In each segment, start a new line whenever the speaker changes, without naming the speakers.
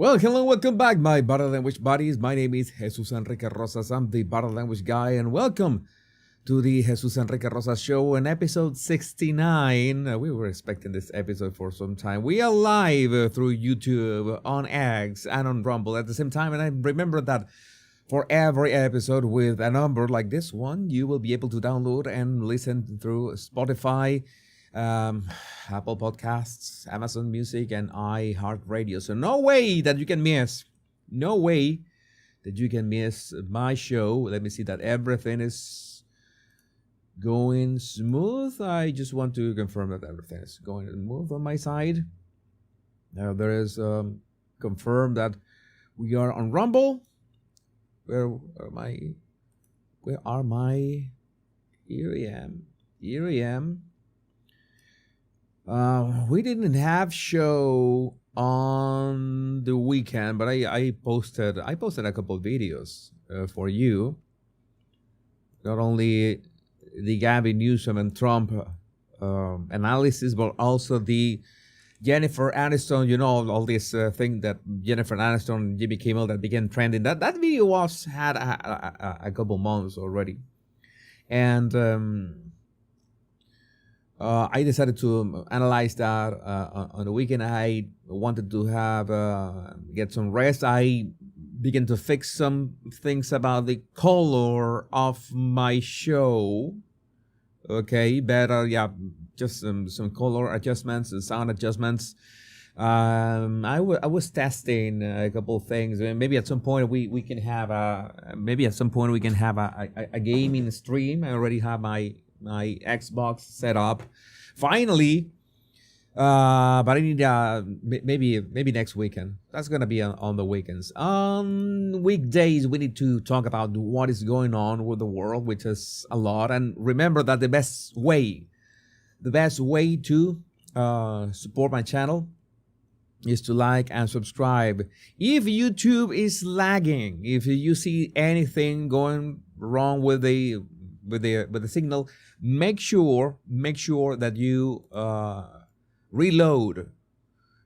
Well, hello, welcome back, my body language buddies. My name is Jesus Enrique Rosas. I'm the body language guy, and welcome to the Jesus Enrique Rosas show in episode 69. We were expecting this episode for some time. We are live through YouTube, on X, and on Rumble at the same time. And I remember that for every episode with a number like this one, you will be able to download and listen through Spotify, Apple Podcasts, Amazon Music, and iHeartRadio. So no way that you can miss my show. Let me see that everything is going smooth. I just want to confirm that everything is going smooth on my side. Now there is confirmed that we are on Rumble. Where are my? Here I am. We didn't have show on the weekend, but I posted a couple of videos for you. Not only the Gavin Newsom and Trump analysis, but also the Jennifer Aniston, all this thing that Jennifer Aniston and Jimmy Kimmel that began trending. That video had a couple months already, and I decided to analyze that on the weekend. I wanted to get some rest. I began to fix some things about the color of my show. Okay, better, just some color adjustments and sound adjustments. I was testing a couple of things. Maybe at some point we can have a gaming stream. I already have my Xbox set up finally, but I need maybe next weekend. That's gonna be on the weekends. On weekdays we need to talk about what is going on with the world, which is a lot. And remember that the best way to support my channel is to like and subscribe. If YouTube is lagging, if you see anything going wrong with the signal, make sure that you reload.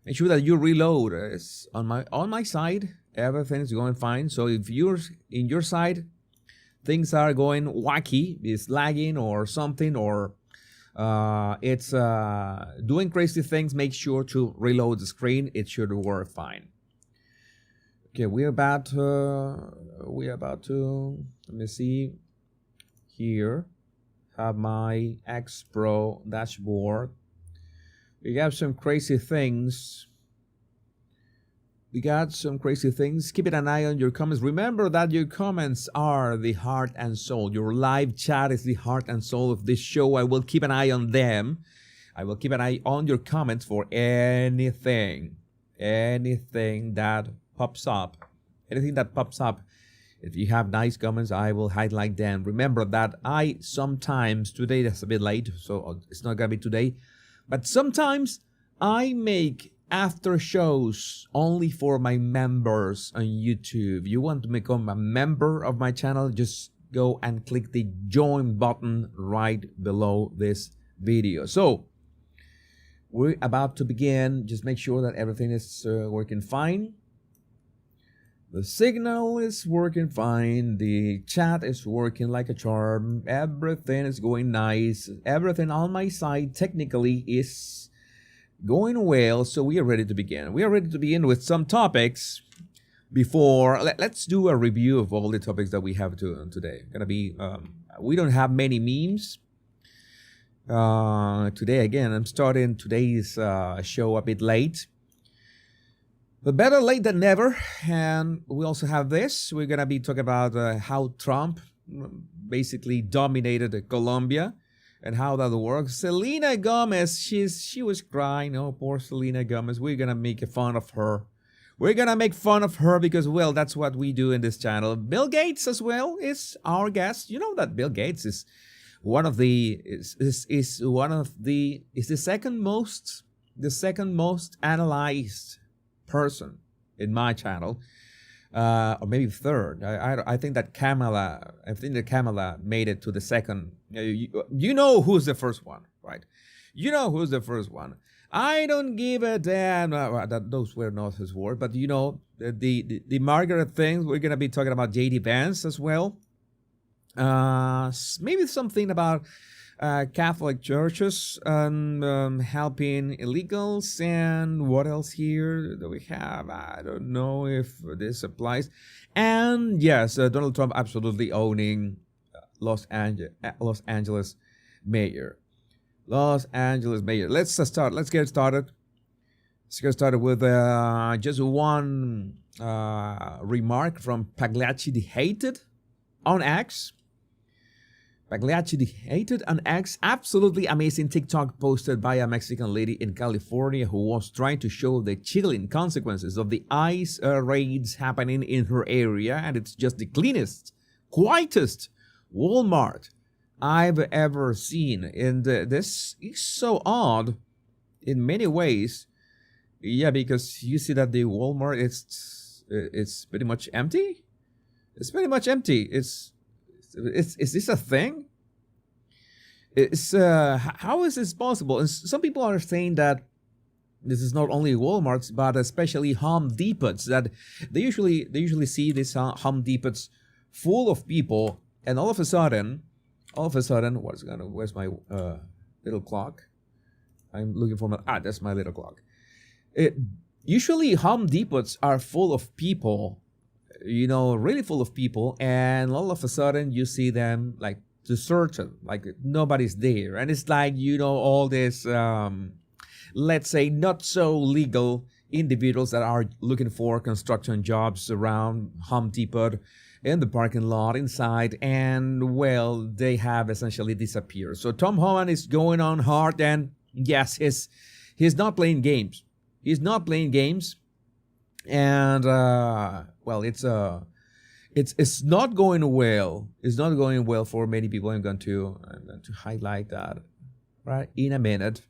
Make sure that you reload. It's on my side, everything is going fine. So if you're in your side, things are going wacky, it's lagging or something, or it's doing crazy things, make sure to reload the screen. It should work fine. Okay, we're about to. Let me see. Here, have my X Pro dashboard. We got some crazy things. Keep an eye on your comments. Remember that your comments are the heart and soul. Your live chat is the heart and soul of this show. I will keep an eye on them. I will keep an eye on your comments for anything that pops up. If you have nice comments, I will highlight them. Remember that I sometimes, today that's a bit late, so it's not going to be today, but sometimes I make after shows only for my members on YouTube. You want to become a member of my channel, just go and click the join button right below this video. So we're about to begin. Just make sure that everything is working fine. The signal is working fine. The chat is working like a charm. Everything is going nice. Everything on my side technically is going well. So we are ready to begin. We are ready to begin with some topics. Before, let's do a review of all the topics that we have today. Gonna be, we don't have many memes. Today, again, I'm starting today's show a bit late. But better late than never. And we also have this. We're going to be talking about how Trump basically dominated Colombia and how that works. Selena Gomez, she was crying. Oh, poor Selena Gomez. We're going to make fun of her. We're going to make fun of her because, well, that's what we do in this channel. Bill Gates as well is our guest. You know that Bill Gates is the second most analyzed person in my channel, or maybe third. I think that Kamala made it to the second. You know who's the first one, right? You know who's the first one. I don't give a damn. Those were not his words, but the Margaret thing. We're gonna be talking about JD Vance as well. Maybe something about Catholic churches and helping illegals, and what else here do we have? I don't know if this applies. And yes, Donald Trump absolutely owning Los Angeles mayor. Los Angeles mayor. Let's start. Let's get started. Let's get started with just one remark from Pagliacci the Hated on X. Pagliacci the Hated on X. Absolutely amazing TikTok posted by a Mexican lady in California who was trying to show the chilling consequences of the ICE raids happening in her area. And it's just the cleanest, quietest Walmart I've ever seen. And this is so odd in many ways. Yeah, because you see that the Walmart, it's pretty much empty. It's pretty much empty. Is this a thing? How is this possible? And some people are saying that this is not only Walmarts, but especially Home Depots. That they usually see these Home Depots full of people, and all of a sudden, where's my little clock? I'm looking for that's my little clock. Usually Home Depots are full of people, really full of people, and all of a sudden you see them like deserted, like nobody's there. And it's like, all this, let's say not so legal individuals that are looking for construction jobs around Home Depot in the parking lot inside, and well, they have essentially disappeared. So Tom Holland is going on hard, and yes, he's not playing games. He's not playing games, and well, it's not going well. It's not going well for many people. I'm going to highlight that right in a minute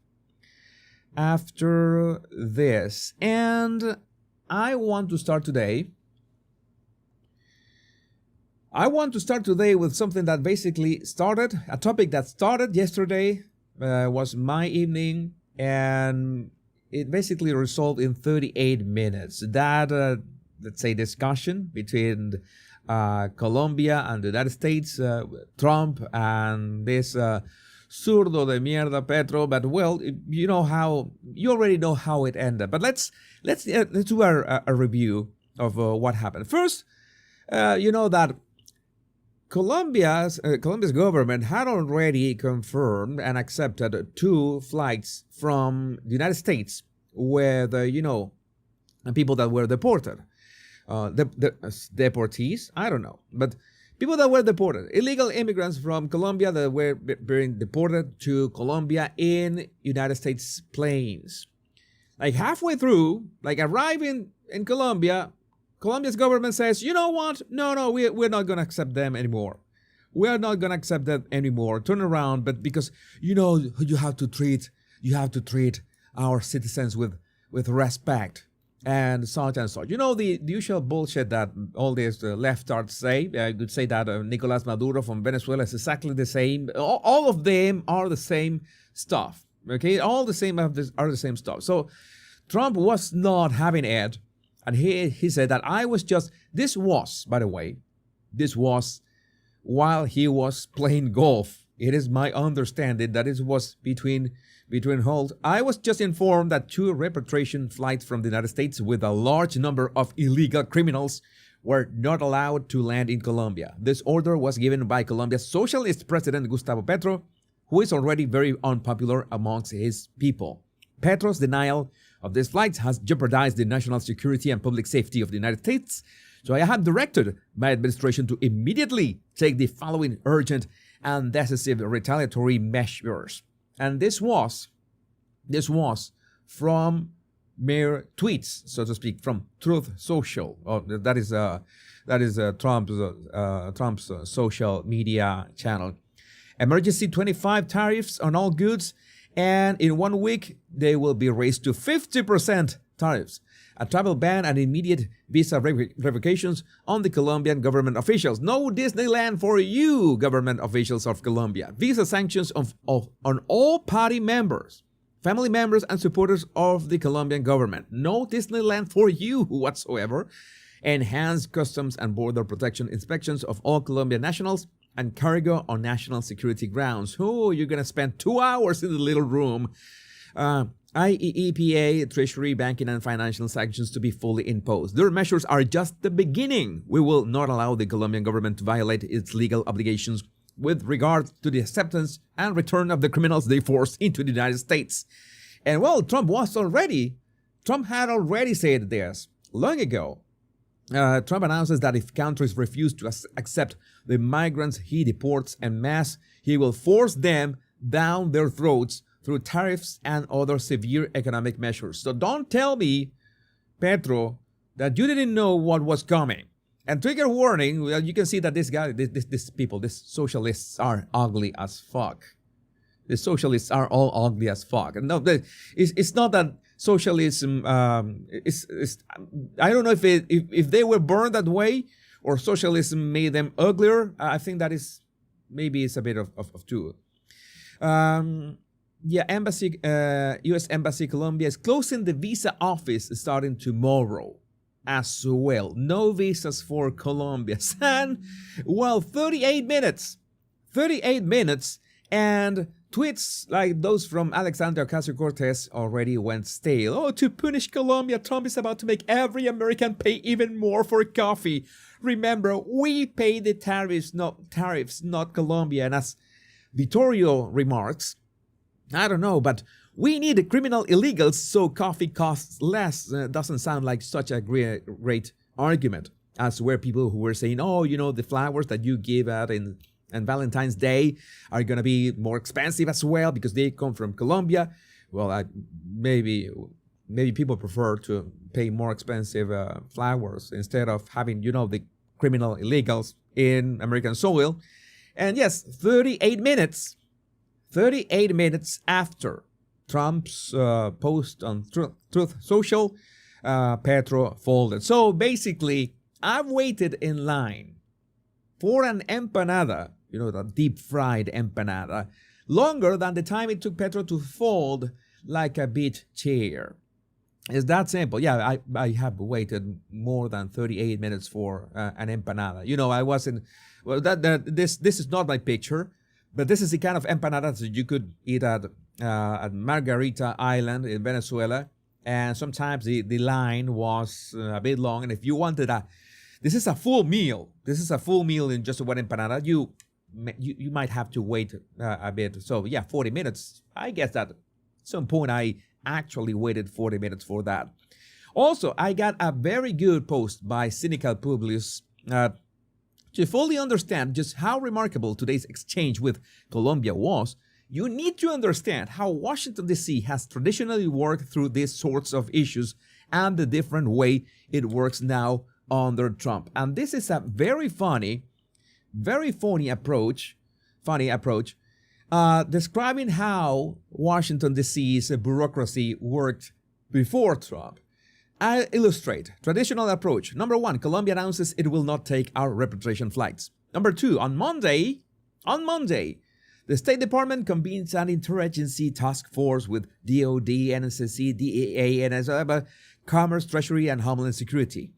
after this, and I want to start today. With something that basically started a topic that started yesterday. Was my evening, and it basically resolved in 38 minutes. That, let's say, discussion between Colombia and the United States, Trump and this zurdo de mierda Petro. But well, you already know how it ended. But let's do a review of what happened. First, that Colombia's government had already confirmed and accepted 2 flights from the United States with, people that were deported. Deportees? I don't know. But people that were deported. Illegal immigrants from Colombia that were being deported to Colombia in United States planes. Like halfway through, like arriving in Colombia, Colombia's government says, you know what? No, we're not going to accept them anymore. We are not going to accept them anymore. Turn around, but because, you have to treat our citizens with respect and such and such. The usual bullshit that all these leftards say. I could say that Nicolas Maduro from Venezuela is exactly the same. All of them are the same stuff. Okay, all the same are the same stuff. So Trump was not having it. And he said that this was while he was playing golf. It is my understanding that it was between holes. I was just informed that 2 repatriation flights from the United States with a large number of illegal criminals were not allowed to land in Colombia. This order was given by Colombia's socialist president Gustavo Petro, who is already very unpopular amongst his people. Petro's denial of these flights has jeopardized the national security and public safety of the United States. So I have directed my administration to immediately take the following urgent and decisive retaliatory measures. And this was from mere tweets, so to speak, from Truth Social. That is Trump's social media channel. Emergency 25 tariffs on all goods. And in 1 week, they will be raised to 50% tariffs. A travel ban and immediate visa revocations on the Colombian government officials. No Disneyland for you, government officials of Colombia. Visa sanctions on all party members. family members and supporters of the Colombian government. No Disneyland for you whatsoever. Enhanced customs and border protection inspections of all Colombian nationals and cargo on national security grounds. Oh, you're going to spend 2 hours in the little room. IEEPA, Treasury, banking, and financial sanctions to be fully imposed. Their measures are just the beginning. We will not allow the Colombian government to violate its legal obligations with regard to the acceptance and return of the criminals they forced into the United States. And well, Trump had already said this long ago. Trump announces that if countries refuse to accept the migrants he deports en masse, he will force them down their throats through tariffs and other severe economic measures. So don't tell me, Petro, that you didn't know what was coming. And trigger warning, well, you can see that these socialists are ugly as fuck. The socialists are all ugly as fuck. And no, it's not that socialism, I don't know if they were born that way or socialism made them uglier. I think that is, maybe it's a bit of two. Yeah, U.S. Embassy Colombia is closing the visa office starting tomorrow as well. No visas for Colombia. And, well, 38 minutes. 38 minutes. And tweets like those from Alexandria Ocasio-Cortez already went stale. Oh, to punish Colombia, Trump is about to make every American pay even more for coffee. Remember, we pay the tariffs, not Colombia. And as Vittorio remarks, I don't know, but we need criminal illegals so coffee costs less. Doesn't sound like such a great argument as were people who were saying, oh, you know, the flowers that you give out and Valentine's Day are going to be more expensive as well because they come from Colombia. Well, maybe people prefer to pay more expensive flowers instead of having, you know, the criminal illegals in American soil. And yes, 38 minutes after Trump's post on Truth Social, Petro folded. So basically, I've waited in line for an empanada, you know, the deep fried empanada, longer than the time it took Petro to fold like a beach chair. It's that simple. Yeah, I have waited more than 38 minutes for an empanada. You know, I wasn't, well, this is not my picture, but this is the kind of empanadas that you could eat at Margarita Island in Venezuela. And sometimes the line was a bit long. And if you wanted this is a full meal. This is a full meal in just one empanada. You might have to wait a bit. So yeah, 40 minutes. I guess that at some point I actually waited 40 minutes for that. Also, I got a very good post by Cynical Publius to fully understand just how remarkable today's exchange with Colombia was. You need to understand how Washington, D.C. has traditionally worked through these sorts of issues and the different way it works now under Trump. And this is a very funny approach, describing how Washington, D.C.'s bureaucracy worked before Trump. I illustrate. Traditional approach. Number 1, Colombia announces it will not take our repatriation flights. Number 2, on Monday, the State Department convenes an interagency task force with DOD, NSC, DEA, NSA, Commerce, Treasury, and Homeland Security.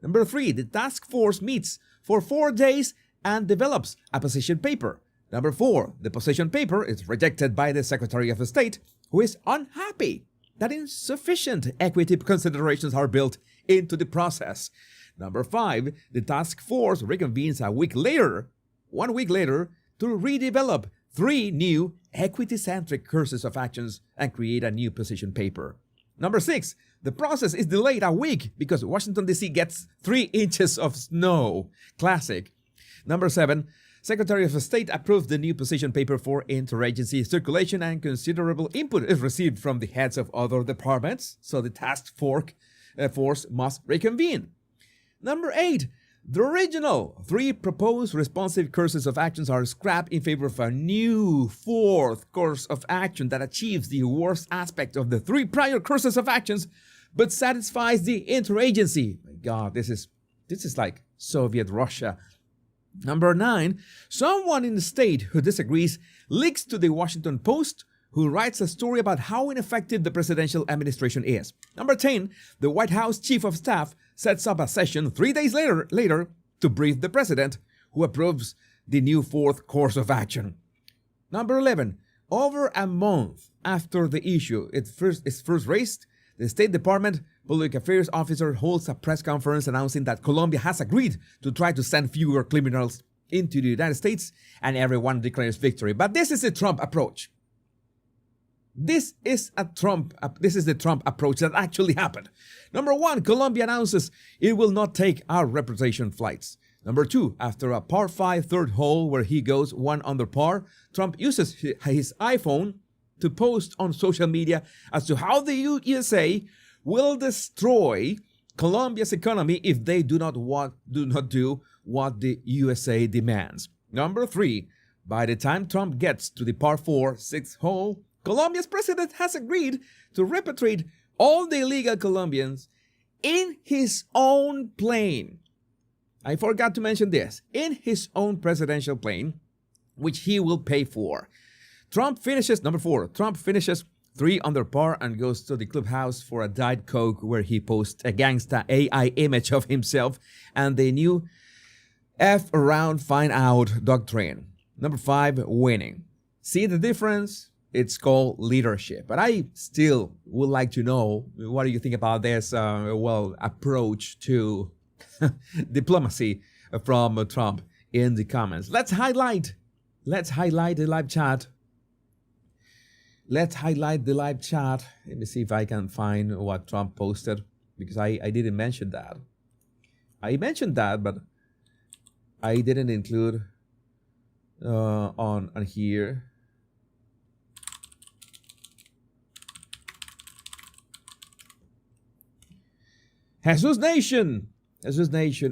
Number 3, the task force meets for 4 days and develops a position paper. Number 4, the position paper is rejected by the Secretary of State, who is unhappy that insufficient equity considerations are built into the process. Number 5, the task force reconvenes 1 week later, to redevelop 3 new equity-centric courses of actions and create a new position paper. Number 6, the process is delayed 1 week because Washington, D.C. gets 3 inches of snow. Classic. Number 7, Secretary of State approved the new position paper for interagency circulation and considerable input is received from the heads of other departments, so the task force must reconvene. Number 8, the original 3 proposed responsive courses of actions are scrapped in favor of a new 4th course of action that achieves the worst aspect of the 3 prior courses of actions, but satisfies the interagency. My God, this is like Soviet Russia. Number 9, someone in the state who disagrees leaks to the Washington Post who writes a story about how ineffective the presidential administration is. Number 10, the White House Chief of Staff sets up a session 3 days later to brief the president, who approves the new fourth course of action. Number 11, over a month after the issue is first raised, the State Department Public Affairs Officer holds a press conference announcing that Colombia has agreed to try to send fewer criminals into the United States, and everyone declares victory. But this is a Trump approach. This is the Trump approach that actually happened. Number 1, Colombia announces it will not take our representation flights. Number 2, after a par 5 third hole where he goes 1 under par, Trump uses his iPhone to post on social media as to how the USA will destroy Colombia's economy if they do not do what the USA demands. Number 3, by the time Trump gets to the par 4 6th hole, Colombia's president has agreed to repatriate all the illegal Colombians in his own plane. I forgot to mention this. In his own presidential plane, which he will pay for. Number 4, Trump finishes 3 under par and goes to the clubhouse for a Diet Coke where he posts a gangsta AI image of himself and the new F around find out doctrine. Number 5, winning. See the difference? It's called leadership. But I still would like to know, what do you think about this approach to diplomacy from Trump in the comments? Let's highlight the live chat. Let's highlight the live chat. Let me see if I can find what Trump posted, because I didn't mention that. I mentioned that, but I didn't include on here. Jesus Nation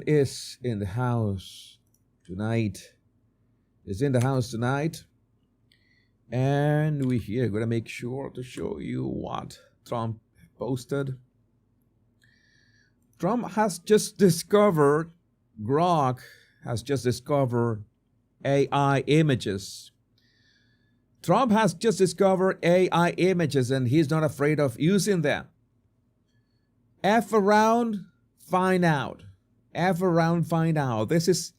is in the house tonight. And we're going to make sure to show you what Trump posted. Trump has just discovered, Grok has just discovered AI images. Trump has just discovered AI images and he's not afraid of using them. F around, find out. F around, find out. This is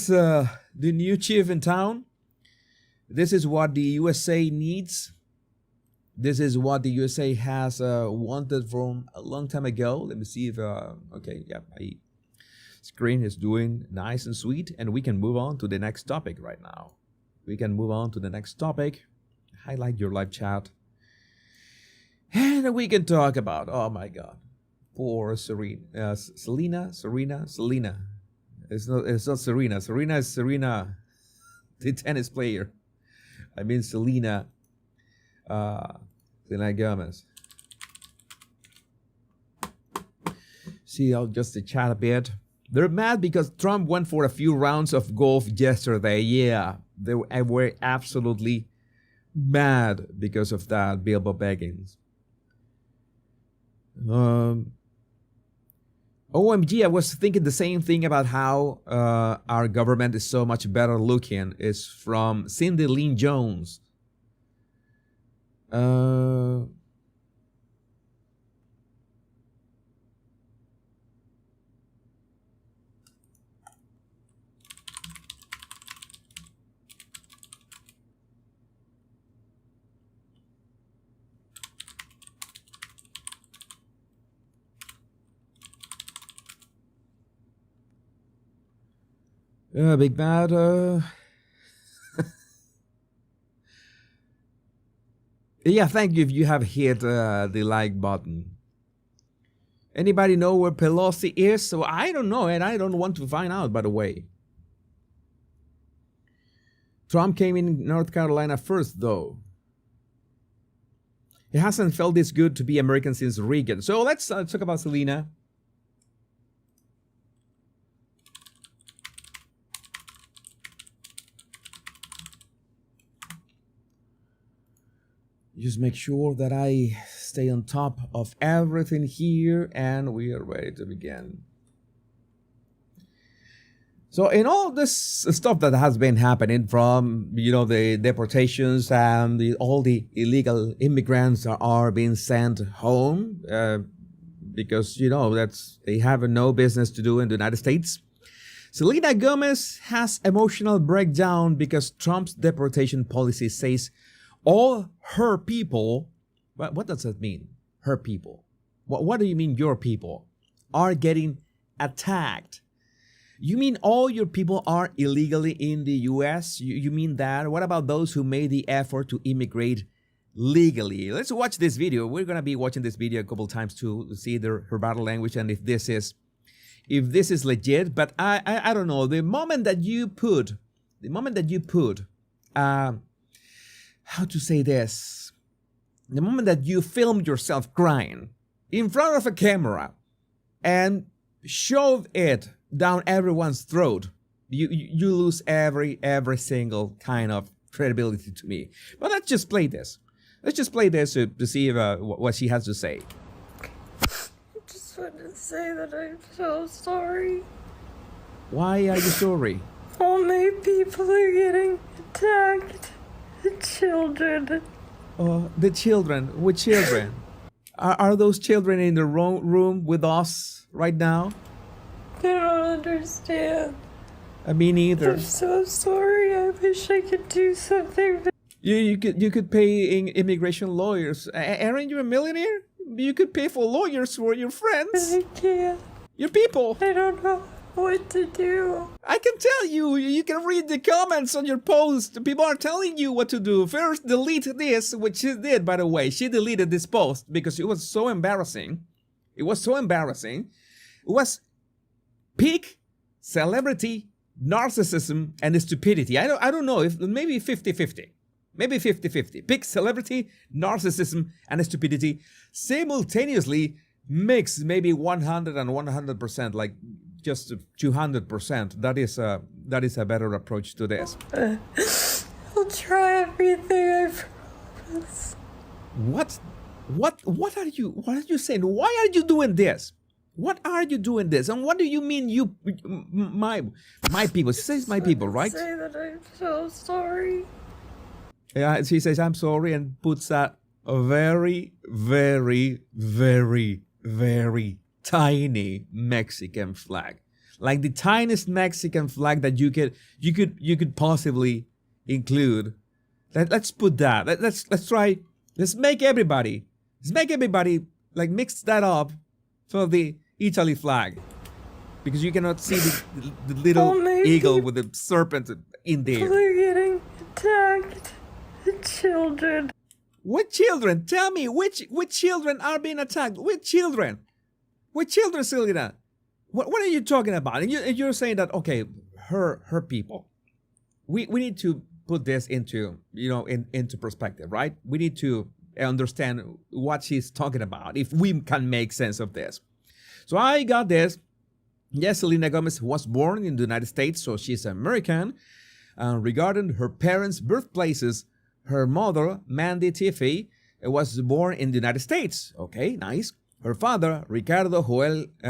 the new chief in town. This is what the USA needs. This is what the USA has wanted from a long time ago. Let me see if, my screen is doing nice and sweet. And we can move on to the next topic right now. Highlight your live chat. And we can talk about, oh my God, poor Selena. It's not Serena. Serena is Serena, the tennis player. I mean Selena Gomez. See, I'll just chat a bit. They're mad because Trump went for a few rounds of golf yesterday. Yeah, they were absolutely mad because of that, Bilbo Baggins. OMG, I was thinking the same thing about how our government is so much better looking. It's from Cindy Lynn Jones. Big Bad. Yeah, thank you if you have hit the like button. Anybody know where Pelosi is? So I don't know, and I don't want to find out, by the way. Trump came in North Carolina first, though. It hasn't felt this good to be American since Reagan. So let's talk about Selena. Just make sure that I stay on top of everything here, and we are ready to begin. So in all this stuff that has been happening, from the deportations and all the illegal immigrants are being sent home because they have no business to do in the United States. Selena Gomez has emotional breakdown because Trump's deportation policy says all her people. What does that mean? Her people. What do you mean your people are getting attacked? You mean all your people are illegally in the U.S.? You mean that? What about those who made the effort to immigrate legally? Let's watch this video. We're going to be watching this video a couple times to see her body language and if this is legit. But I don't know. The moment that you put, how to say this? The moment that you filmed yourself crying in front of a camera and shove it down everyone's throat, you lose every single kind of credibility to me. But let's just play this. To see what she has to say.
I just want to say that I'm so sorry.
Why are you sorry?
All my people are getting attacked. The children.
Oh, the children. Which children? Are those children in the wrong room with us right now?
I don't understand.
Me neither.
I'm so sorry. I wish I could do something.
You could pay immigration lawyers. Aren't you a millionaire? You could pay for lawyers for your friends.
I can't.
Your people.
I don't know what to do.
I can tell you. You can read the comments on your post. People are telling you what to do. First, delete this, which she did, by the way. She deleted this post because it was so embarrassing. It was peak celebrity narcissism and stupidity. I don't know, if maybe 50-50. Maybe 50-50. Peak celebrity narcissism and stupidity simultaneously mix maybe 100 and 100%, like just 200%. That is a better approach to this.
I'll try everything, I promise.
What are you saying? Why are you doing this? What are you doing this? And what do you mean my people? She says my people, right?
Say that I'm so sorry.
Yeah, she says I'm sorry and puts a very, very, very, very tiny Mexican flag. Like the tiniest Mexican flag that you could possibly include. Let's put that. Let's try. Let's make everybody like mix that up for the Italy flag, because you cannot see the little eagle with the serpent in there.
They're getting attacked. The children.
What children? Tell me, which children are being attacked? Which children? Which children, Selena? What are you talking about? And you're saying that, okay, her people. We need to put this into into perspective, right? We need to understand what she's talking about if we can make sense of this. So I got this. Yes, Selena Gomez was born in the United States, so she's American. Regarding her parents' birthplaces, her mother, Mandy Tiffy, was born in the United States. Okay, nice. Her father, Ricardo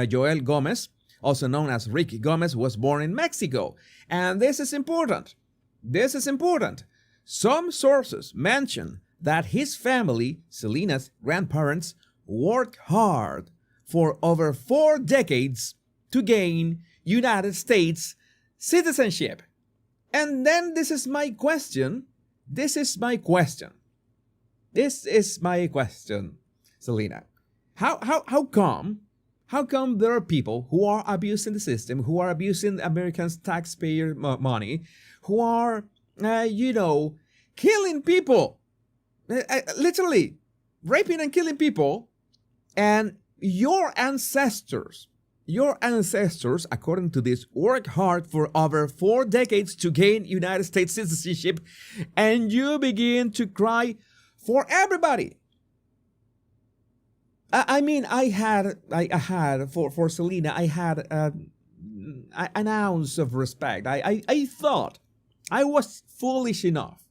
Joel Gomez, also known as Rick Gomez, was born in Mexico. And this is important. Some sources mention that his family, Selena's grandparents, worked hard for over 4 decades to gain United States citizenship. And then this is my question, Selena. How come there are people who are abusing the system, who are abusing Americans' taxpayer money, who are, killing people, literally raping and killing people, and your ancestors, according to this, work hard for over 4 decades to gain United States citizenship, and you begin to cry for everybody. I had for Selena, I had an ounce of respect. I thought I was foolish enough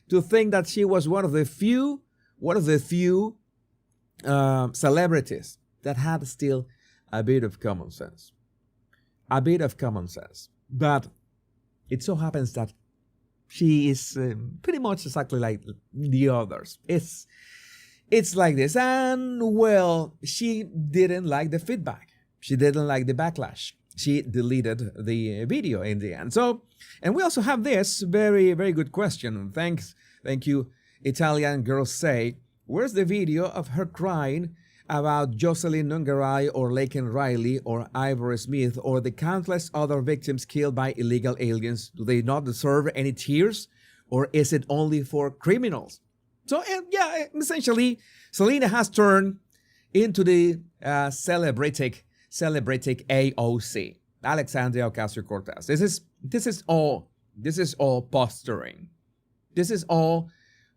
to think that she was one of the few celebrities that had still a bit of common sense. But it so happens that she is pretty much exactly like the others. It's like this. And well, she didn't like the feedback. She didn't like the backlash. She deleted the video in the end. So, and we also have this very, very good question. Thank you, Italian Girls Say. Where's the video of her crying about Jocelyn Nungaray or Laken Riley or Ivor Smith or the countless other victims killed by illegal aliens? Do they not deserve any tears? Or is it only for criminals? So, yeah, essentially, Selena has turned into the celebrating AOC, Alexandria Ocasio-Cortez. This is all posturing. This is all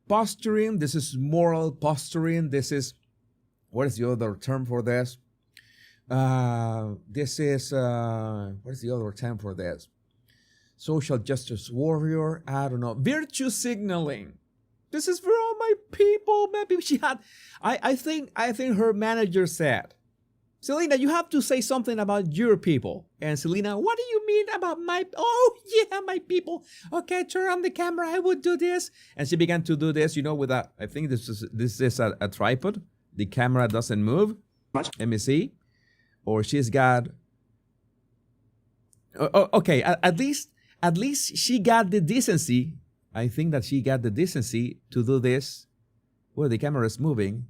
posturing. This is moral posturing. This is, what is the other term for this? What is the other term for this? Social justice warrior. I don't know. Virtue signaling. This is for all my people. Maybe she had. I think her manager said, Selena, you have to say something about your people. And Selena, what do you mean about my... Oh, yeah, my people. Okay, turn on the camera. I would do this. And she began to do this, with a... I think this is a tripod. The camera doesn't move. Let me see. Or she's got... Okay, at least she got the decency. I think that she got the decency to do this. Well, the camera is moving.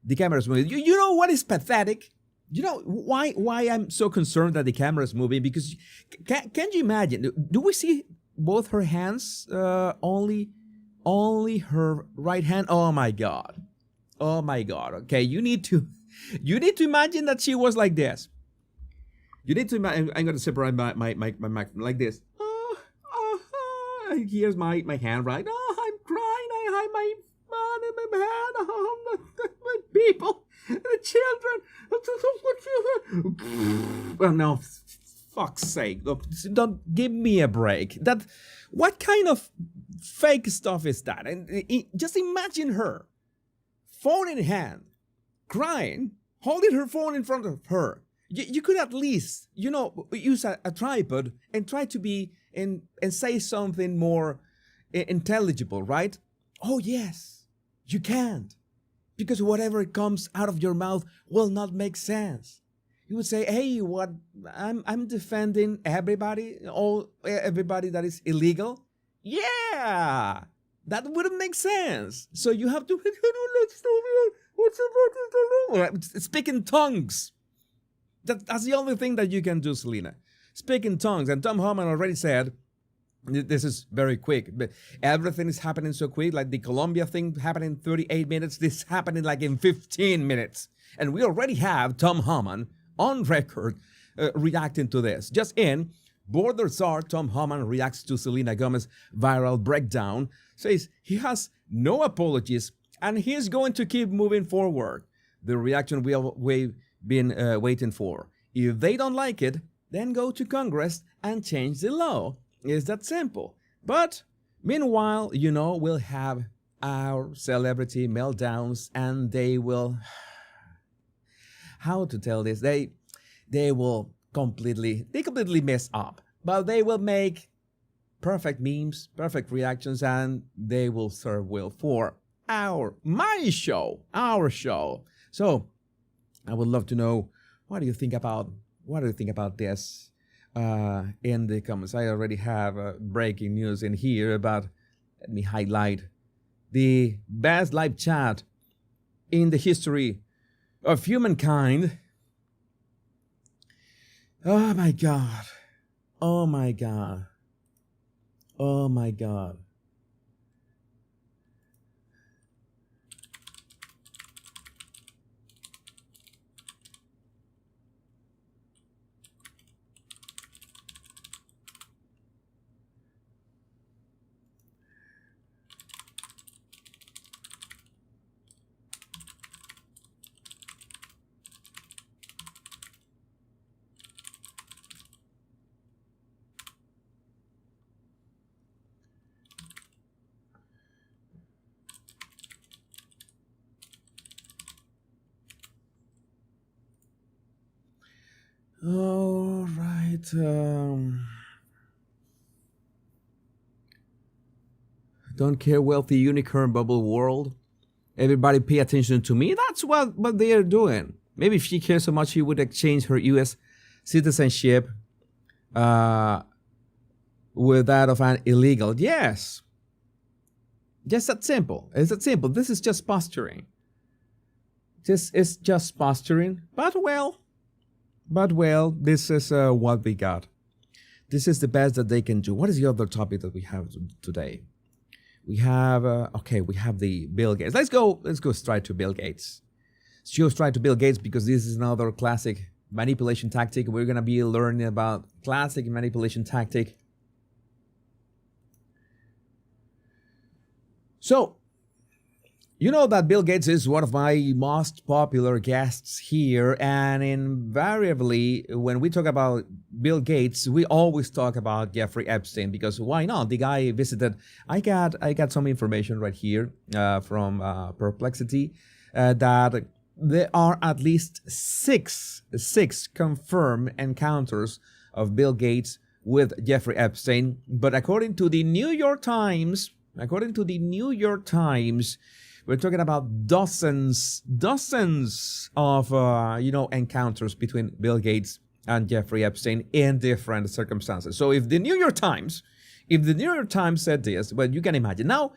The camera is moving. You know what is pathetic? You know why I'm so concerned that the camera is moving? Because can you imagine? Do we see both her hands? Only her right hand. Oh my God. Okay, you need to imagine that she was like this. You need to imagine. I'm going to separate my mic like this. Here's my hand, right? Oh, I'm crying. I hide my hand. Oh, my people, the children. Well, no, fuck's sake. Look, don't give me a break. What kind of fake stuff is that? And just imagine her, phone in hand, crying, holding her phone in front of her. You could at least, use a tripod and try to be and say something more intelligible, right? Oh, yes, you can't. Because whatever comes out of your mouth will not make sense. You would say, hey, what? I'm defending everybody that is illegal. Yeah, that wouldn't make sense. So you have to speak in tongues. That's the only thing that you can do, Selena. Speak in tongues. And Tom Homan already said, this is very quick, but everything is happening so quick, like the Colombia thing happened in 38 minutes, this happening like in 15 minutes. And we already have Tom Homan on record reacting to this. Just in, Border Czar Tom Homan reacts to Selena Gomez's viral breakdown, says he has no apologies and he's going to keep moving forward. The reaction we've been waiting for. If they don't like it, then go to Congress and change the law. It's that simple. But meanwhile, we'll have our celebrity meltdowns and they will... How to tell this? They will completely mess up. But they will make perfect memes, perfect reactions, and they will serve well for our show. So I would love to know, what do you think about this in the comments? I already have breaking news in here, but let me highlight the best live chat in the history of humankind. Oh my God. Oh my God. Oh my God. All right. Don't care, wealthy unicorn bubble world. Everybody pay attention to me. That's what they are doing. Maybe if she cares so much, she would exchange her U.S. citizenship with that of an illegal. Yes. Just that simple. It's that simple. This is just posturing. This is just posturing. But well, this is what we got. This is the best that they can do. What is the other topic that we have today? We have, we have the Bill Gates. Let's go straight to Bill Gates. Let's go straight to Bill Gates because this is another classic manipulation tactic. We're going to be learning about classic manipulation tactic. So, you know that Bill Gates is one of my most popular guests here, and invariably, when we talk about Bill Gates, we always talk about Jeffrey Epstein, because why not? The guy visited. I got some information right here from Perplexity that there are at least six confirmed encounters of Bill Gates with Jeffrey Epstein. But according to the New York Times, we're talking about dozens of encounters between Bill Gates and Jeffrey Epstein in different circumstances. So if the New York Times said this, well, you can imagine. Now,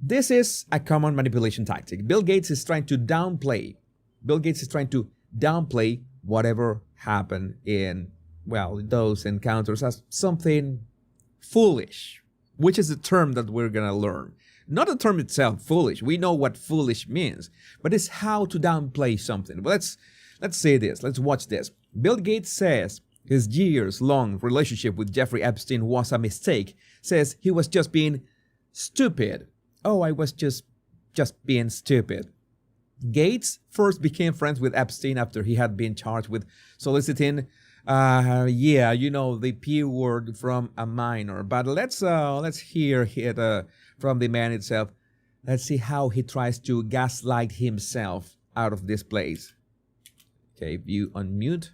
this is a common manipulation tactic. Bill Gates is trying to downplay whatever happened in, well, those encounters as something foolish, which is the term that we're going to learn. Not the term itself, foolish. We know what foolish means, but it's how to downplay something. But let's say this. Let's watch this. Bill Gates says his years-long relationship with Jeffrey Epstein was a mistake. Says he was just being stupid. Oh, I was just being stupid. Gates first became friends with Epstein after he had been charged with soliciting the P word from a minor. But let's hear it from the man itself. Let's see how he tries to gaslight himself out of this place. Okay, if you unmute.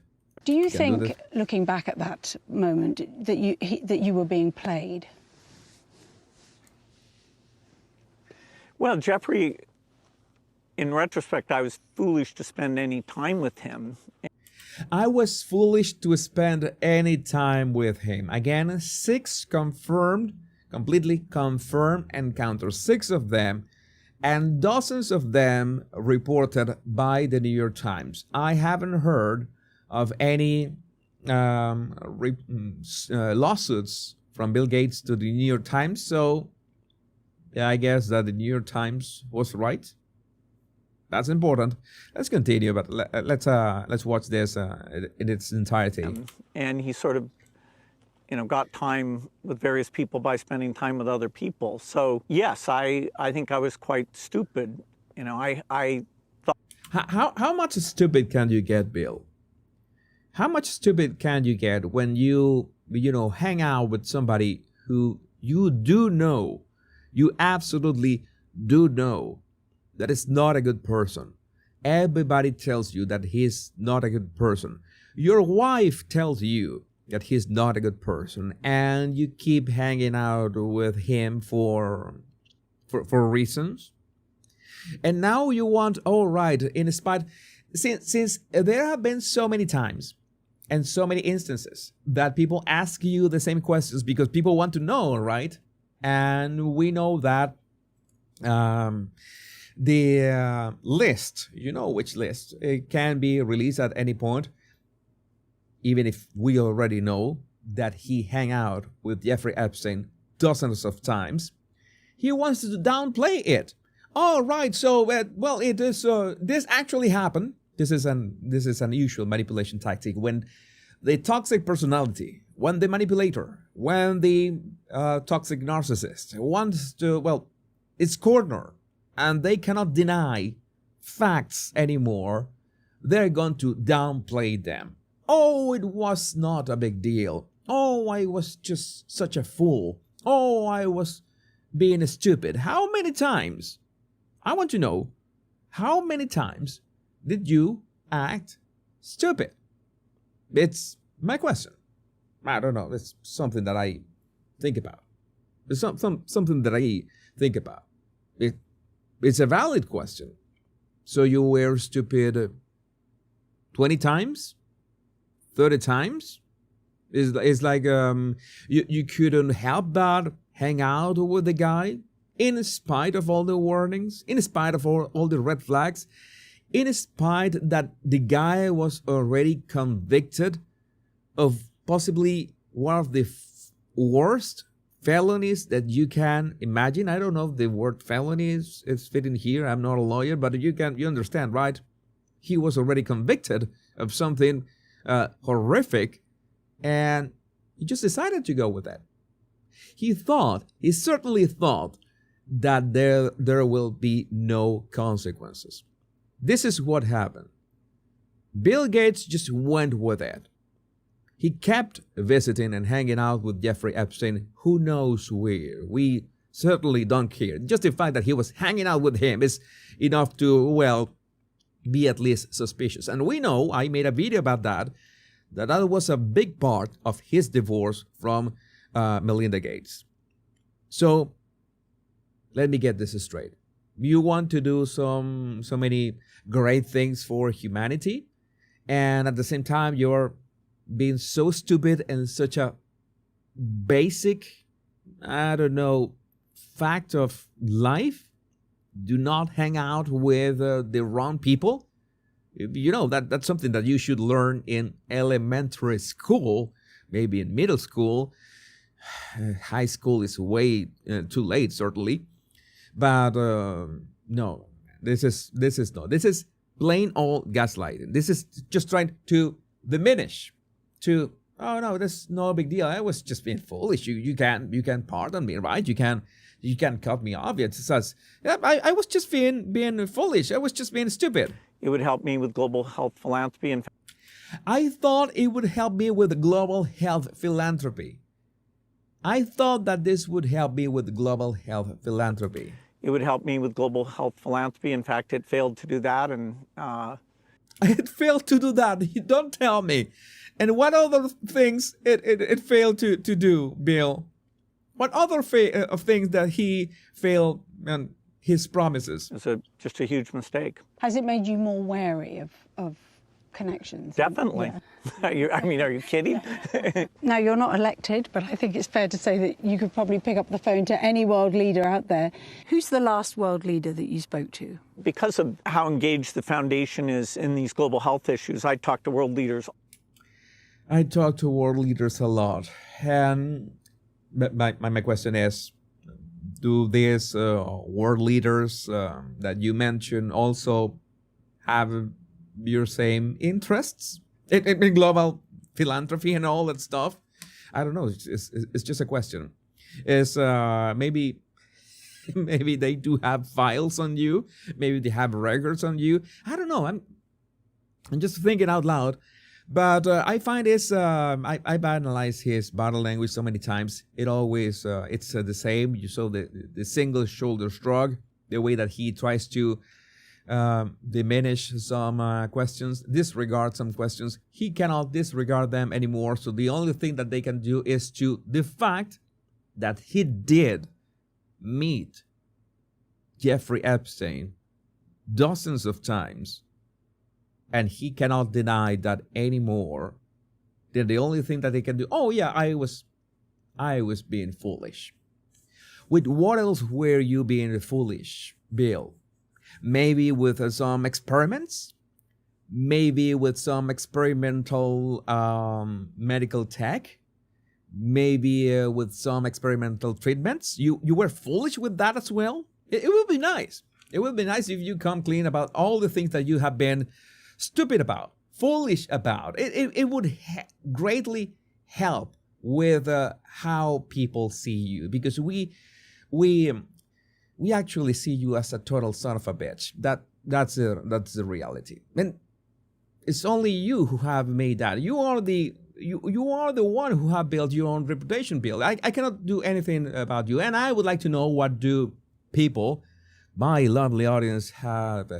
Do you think, looking back at that moment, that you were being played?
Well, Jeffrey, in retrospect, I was foolish to spend any time with him.
I was foolish to spend any time with him. Again, 6 completely confirmed encounters, 6 of them, and dozens of them reported by the New York Times. I haven't heard of any lawsuits from Bill Gates to the New York Times, so yeah, I guess that the New York Times was right. That's important. Let's continue, but let's watch this in its entirety.
And he sort of, got time with various people by spending time with other people. So yes, I think I was quite stupid. I thought.
How much stupid can you get, Bill? How much stupid can you get when you hang out with somebody who you absolutely do know that is not a good person? Everybody tells you that he's not a good person. Your wife tells you that he's not a good person, and you keep hanging out with him for reasons. And now you want, in spite, since there have been so many times and so many instances that people ask you the same questions because people want to know, right? And we know that the list, which list, it can be released at any point, even if we already know that he hang out with Jeffrey Epstein dozens of times. He wants to downplay it. All right, so it is. This actually happened. This is an usual manipulation tactic when the toxic personality, when the manipulator, when the toxic narcissist wants to, it's cornered and they cannot deny facts anymore, they're going to downplay them. Oh, it was not a big deal. Oh, I was just such a fool. Oh, I was being stupid. How many times? I want to know, how many times did you act stupid? It's my question. I don't know. It's something that I think about. It's something that I Think about it. It's a valid question. So you were stupid 20 times, 30 times. It's like you couldn't help but hang out with the guy in spite of all the warnings, in spite of all the red flags, in spite that the guy was already convicted of possibly one of the worst felonies that you can imagine. I don't know if the word felony is fitting here. I'm not a lawyer, but you understand, right? He was already convicted of something horrific, and he just decided to go with that. He certainly thought that there will be no consequences. This is what happened. Bill Gates just went with it. He kept visiting and hanging out with Jeffrey Epstein, who knows where. We certainly don't care. Just the fact that he was hanging out with him is enough to, well, be at least suspicious. And we know, I made a video about that was a big part of his divorce from Melinda Gates. So let me get this straight. You want to do so many great things for humanity, and at the same time you're being so stupid and such a basic, fact of life. Do not hang out with the wrong people. You know, that's something that you should learn in elementary school, maybe in middle school. High school is way too late, certainly. But no, this is plain old gaslighting. This is just trying to diminish. Oh no, that's no big deal. I was just being foolish. You can pardon me, right? You can cut me off. It says, yeah, I was just being foolish. I was just being stupid.
It would help me with global health philanthropy.
I thought it would help me with global health philanthropy. I thought that this would help me with global health philanthropy.
It would help me with global health philanthropy. In fact, it failed to do that. And
it failed to do that. You don't tell me. And what other things it failed to do, Bill? What other things that he failed and his promises?
It's just a huge mistake.
Has it made you more wary of connections?
Definitely.
Yeah.
Are you kidding?
Now, you're not elected, but I think it's fair to say that you could probably pick up the phone to any world leader out there. Who's the last world leader that you spoke to?
Because of how engaged the foundation is in these global health issues, I talk to world leaders.
I talk to world leaders a lot. And my question is, do these world leaders that you mentioned also have your same interests in global philanthropy and all that stuff? I don't know. It's just a question. Is maybe they do have files on you. Maybe they have records on you. I don't know. I'm just thinking out loud. But I find this. I've analyzed his body language so many times. It always it's the same. You saw the single shoulder shrug, the way that he tries to diminish some questions, disregard some questions. He cannot disregard them anymore. So the only thing that they can do is the fact that he did meet Jeffrey Epstein dozens of times, and he cannot deny that anymore. Then the only thing that they can do, oh yeah, I was being foolish. With what else were you being foolish, Bill? Maybe with some experiments, maybe with some experimental medical tech, maybe with some experimental treatments. You were foolish with that as well. It would be nice. It would be nice if you come clean about all the things that you have been stupid about, foolish about. It would greatly help with how people see you, because we actually see you as a total son of a bitch. That's the reality, and it's only you who have made that. You are the one who have built your own reputation, Bill. I cannot do anything about you, and I would like to know what do people, my lovely audience, have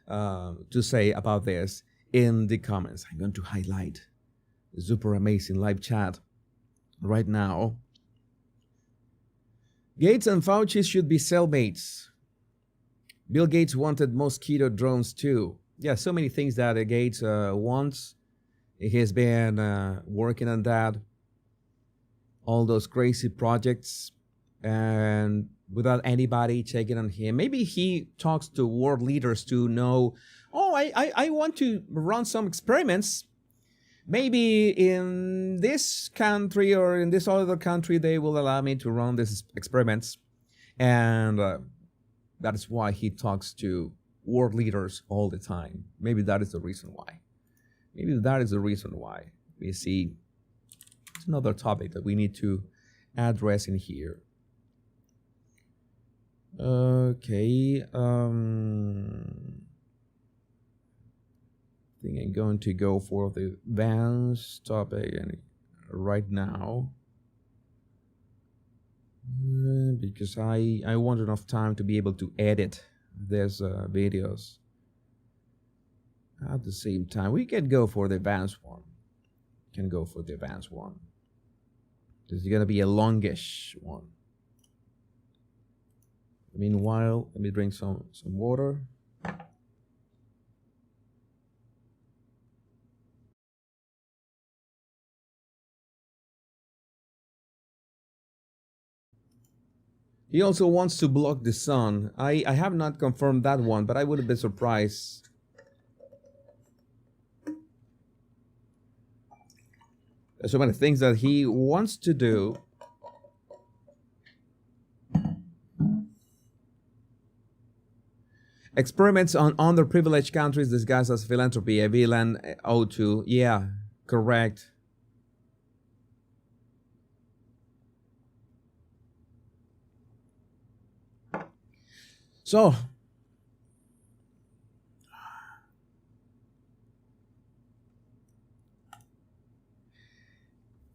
to say about this in the comments. I'm going to highlight the super amazing live chat right now. Gates and Fauci should be cellmates. Bill Gates wanted mosquito drones too. Yeah, so many things that Gates wants. He has been working on that. All those crazy projects, and without anybody checking on him. Maybe he talks to world leaders to know, oh, I want to run some experiments. Maybe in this country or in this other country, they will allow me to run these experiments. And that is why he talks to world leaders all the time. Maybe that is the reason why. Maybe that is the reason why. We see it's another topic that we need to address in here. Okay. I think I'm going to go for the Vance topic right now. Because I want enough time to be able to edit these videos. At the same time, we can go for the Vance one. This is going to be a longish one. Meanwhile, let me drink some water. He also wants to block the sun. I have not confirmed that one, but I wouldn't be surprised. There's so many things that he wants to do. Experiments on underprivileged countries disguised as philanthropy, a villain O2. Yeah, correct. So,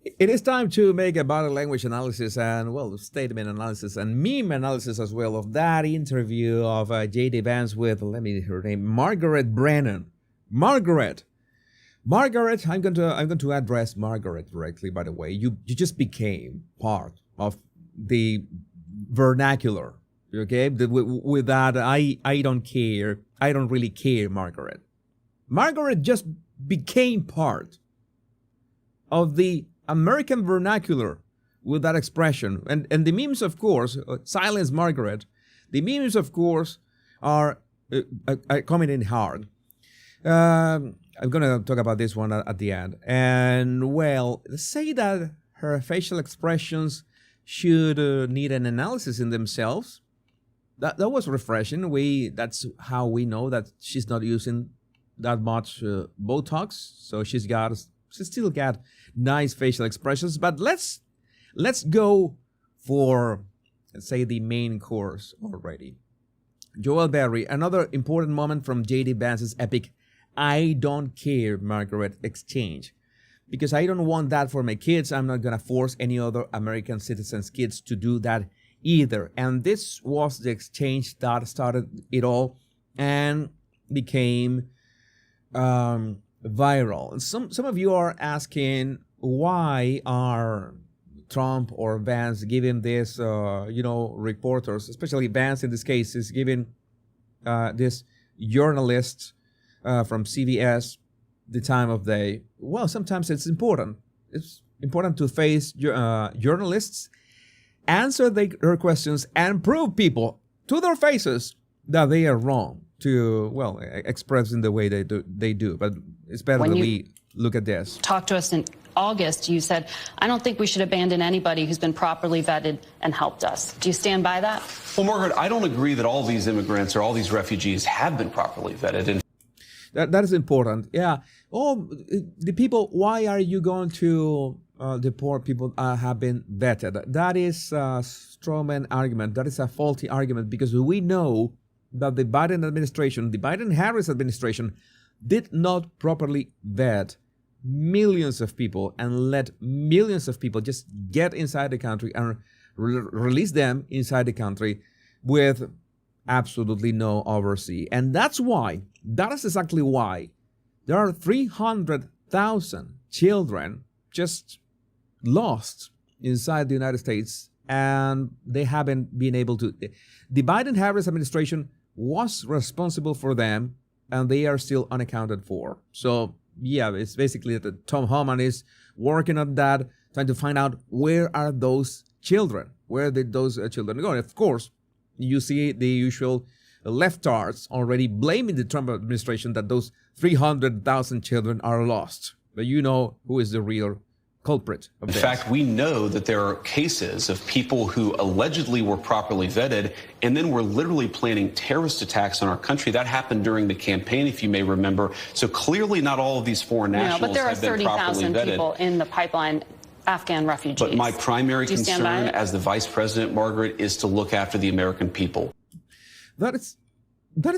it is time to make a body language analysis and, well, statement analysis and meme analysis as well of that interview of J.D. Vance with, let me her name, Margaret Brennan. Margaret, I'm going to address Margaret directly. By the way, you just became part of the vernacular. Okay, with that, I don't care. I don't really care, Margaret. Margaret just became part of the American vernacular with that expression. And the memes, of course, silence Margaret. The memes, of course, are coming in hard. I'm going to talk about this one at the end. And, well, say that her facial expressions should need an analysis in themselves. That was refreshing. That's how we know that she's not using that much Botox. So she still got nice facial expressions. But let's go for, let's say, the main course already. Joel Berry, another important moment from J.D. Vance's epic "I don't care, Margaret" exchange. Because I don't want that for my kids. I'm not going to force any other American citizens' kids to do that either. And this was the exchange that started it all and became viral. And some of you are asking, why are Trump or Vance giving this, reporters, especially Vance in this case, is giving this journalist from CBS the time of day? Well, sometimes it's important. It's important to face journalists, answer their questions, and prove people to their faces that they are wrong to, well, express in the way they do. But it's better that we look at this.
Talked to us in August, you said, "I don't think we should abandon anybody who's been properly vetted and helped us." Do you stand by that?
Well, Margaret, I don't agree that all these immigrants or all these refugees have been properly vetted. And
that is important. Yeah. Oh, the people, why are you going to deport people have been vetted? That is a strawman argument. That is a faulty argument, because we know that the Biden administration, the Biden-Harris administration, did not properly vet millions of people and let millions of people just get inside the country and release them inside the country with absolutely no oversight. And that is exactly why there are 300,000 children just lost inside the United States and they haven't been able to. The Biden-Harris administration was responsible for them, and they are still unaccounted for. So yeah, it's basically that Tom Homan is working on that, trying to find out where are those children, where did those children go. And of course, you see the usual leftards already blaming the Trump administration that those 300,000 children are lost. But you know who is the real culprit of this.
In fact, we know that there are cases of people who allegedly were properly vetted and then were literally planning terrorist attacks on our country. That happened during the campaign, if you may remember. So clearly not all of these foreign nationals
but there are
have been properly
30,000
vetted.
people in the pipeline, Afghan refugees.
But my primary
Do you stand by
concern
it?
as the vice president, Margaret, is to look after the American people.
That is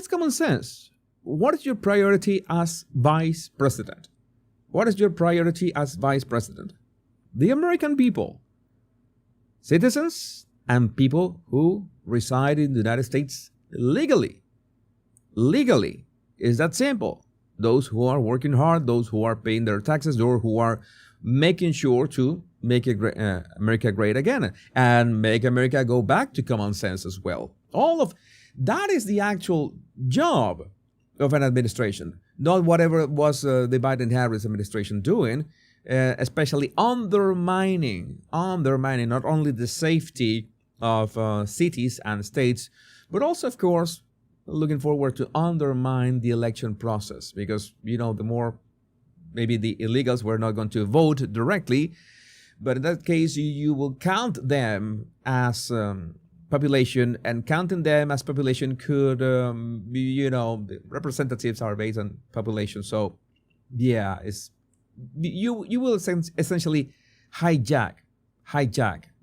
common sense. What is your priority as vice president? What is your priority as vice president? The American people, citizens, and people who reside in the United States legally. Legally. Is that simple? Those who are working hard, those who are paying their taxes, or who are making sure to make America great again and make America go back to common sense as well. All of that is the actual job of an administration, not whatever was the Biden-Harris administration doing, especially undermining not only the safety of cities and states, but also, of course, looking forward to undermine the election process, because, you know, the more maybe the illegals were not going to vote directly, but in that case, you will count them as population, and counting them as population could, the representatives are based on population. So, yeah, you will essentially hijack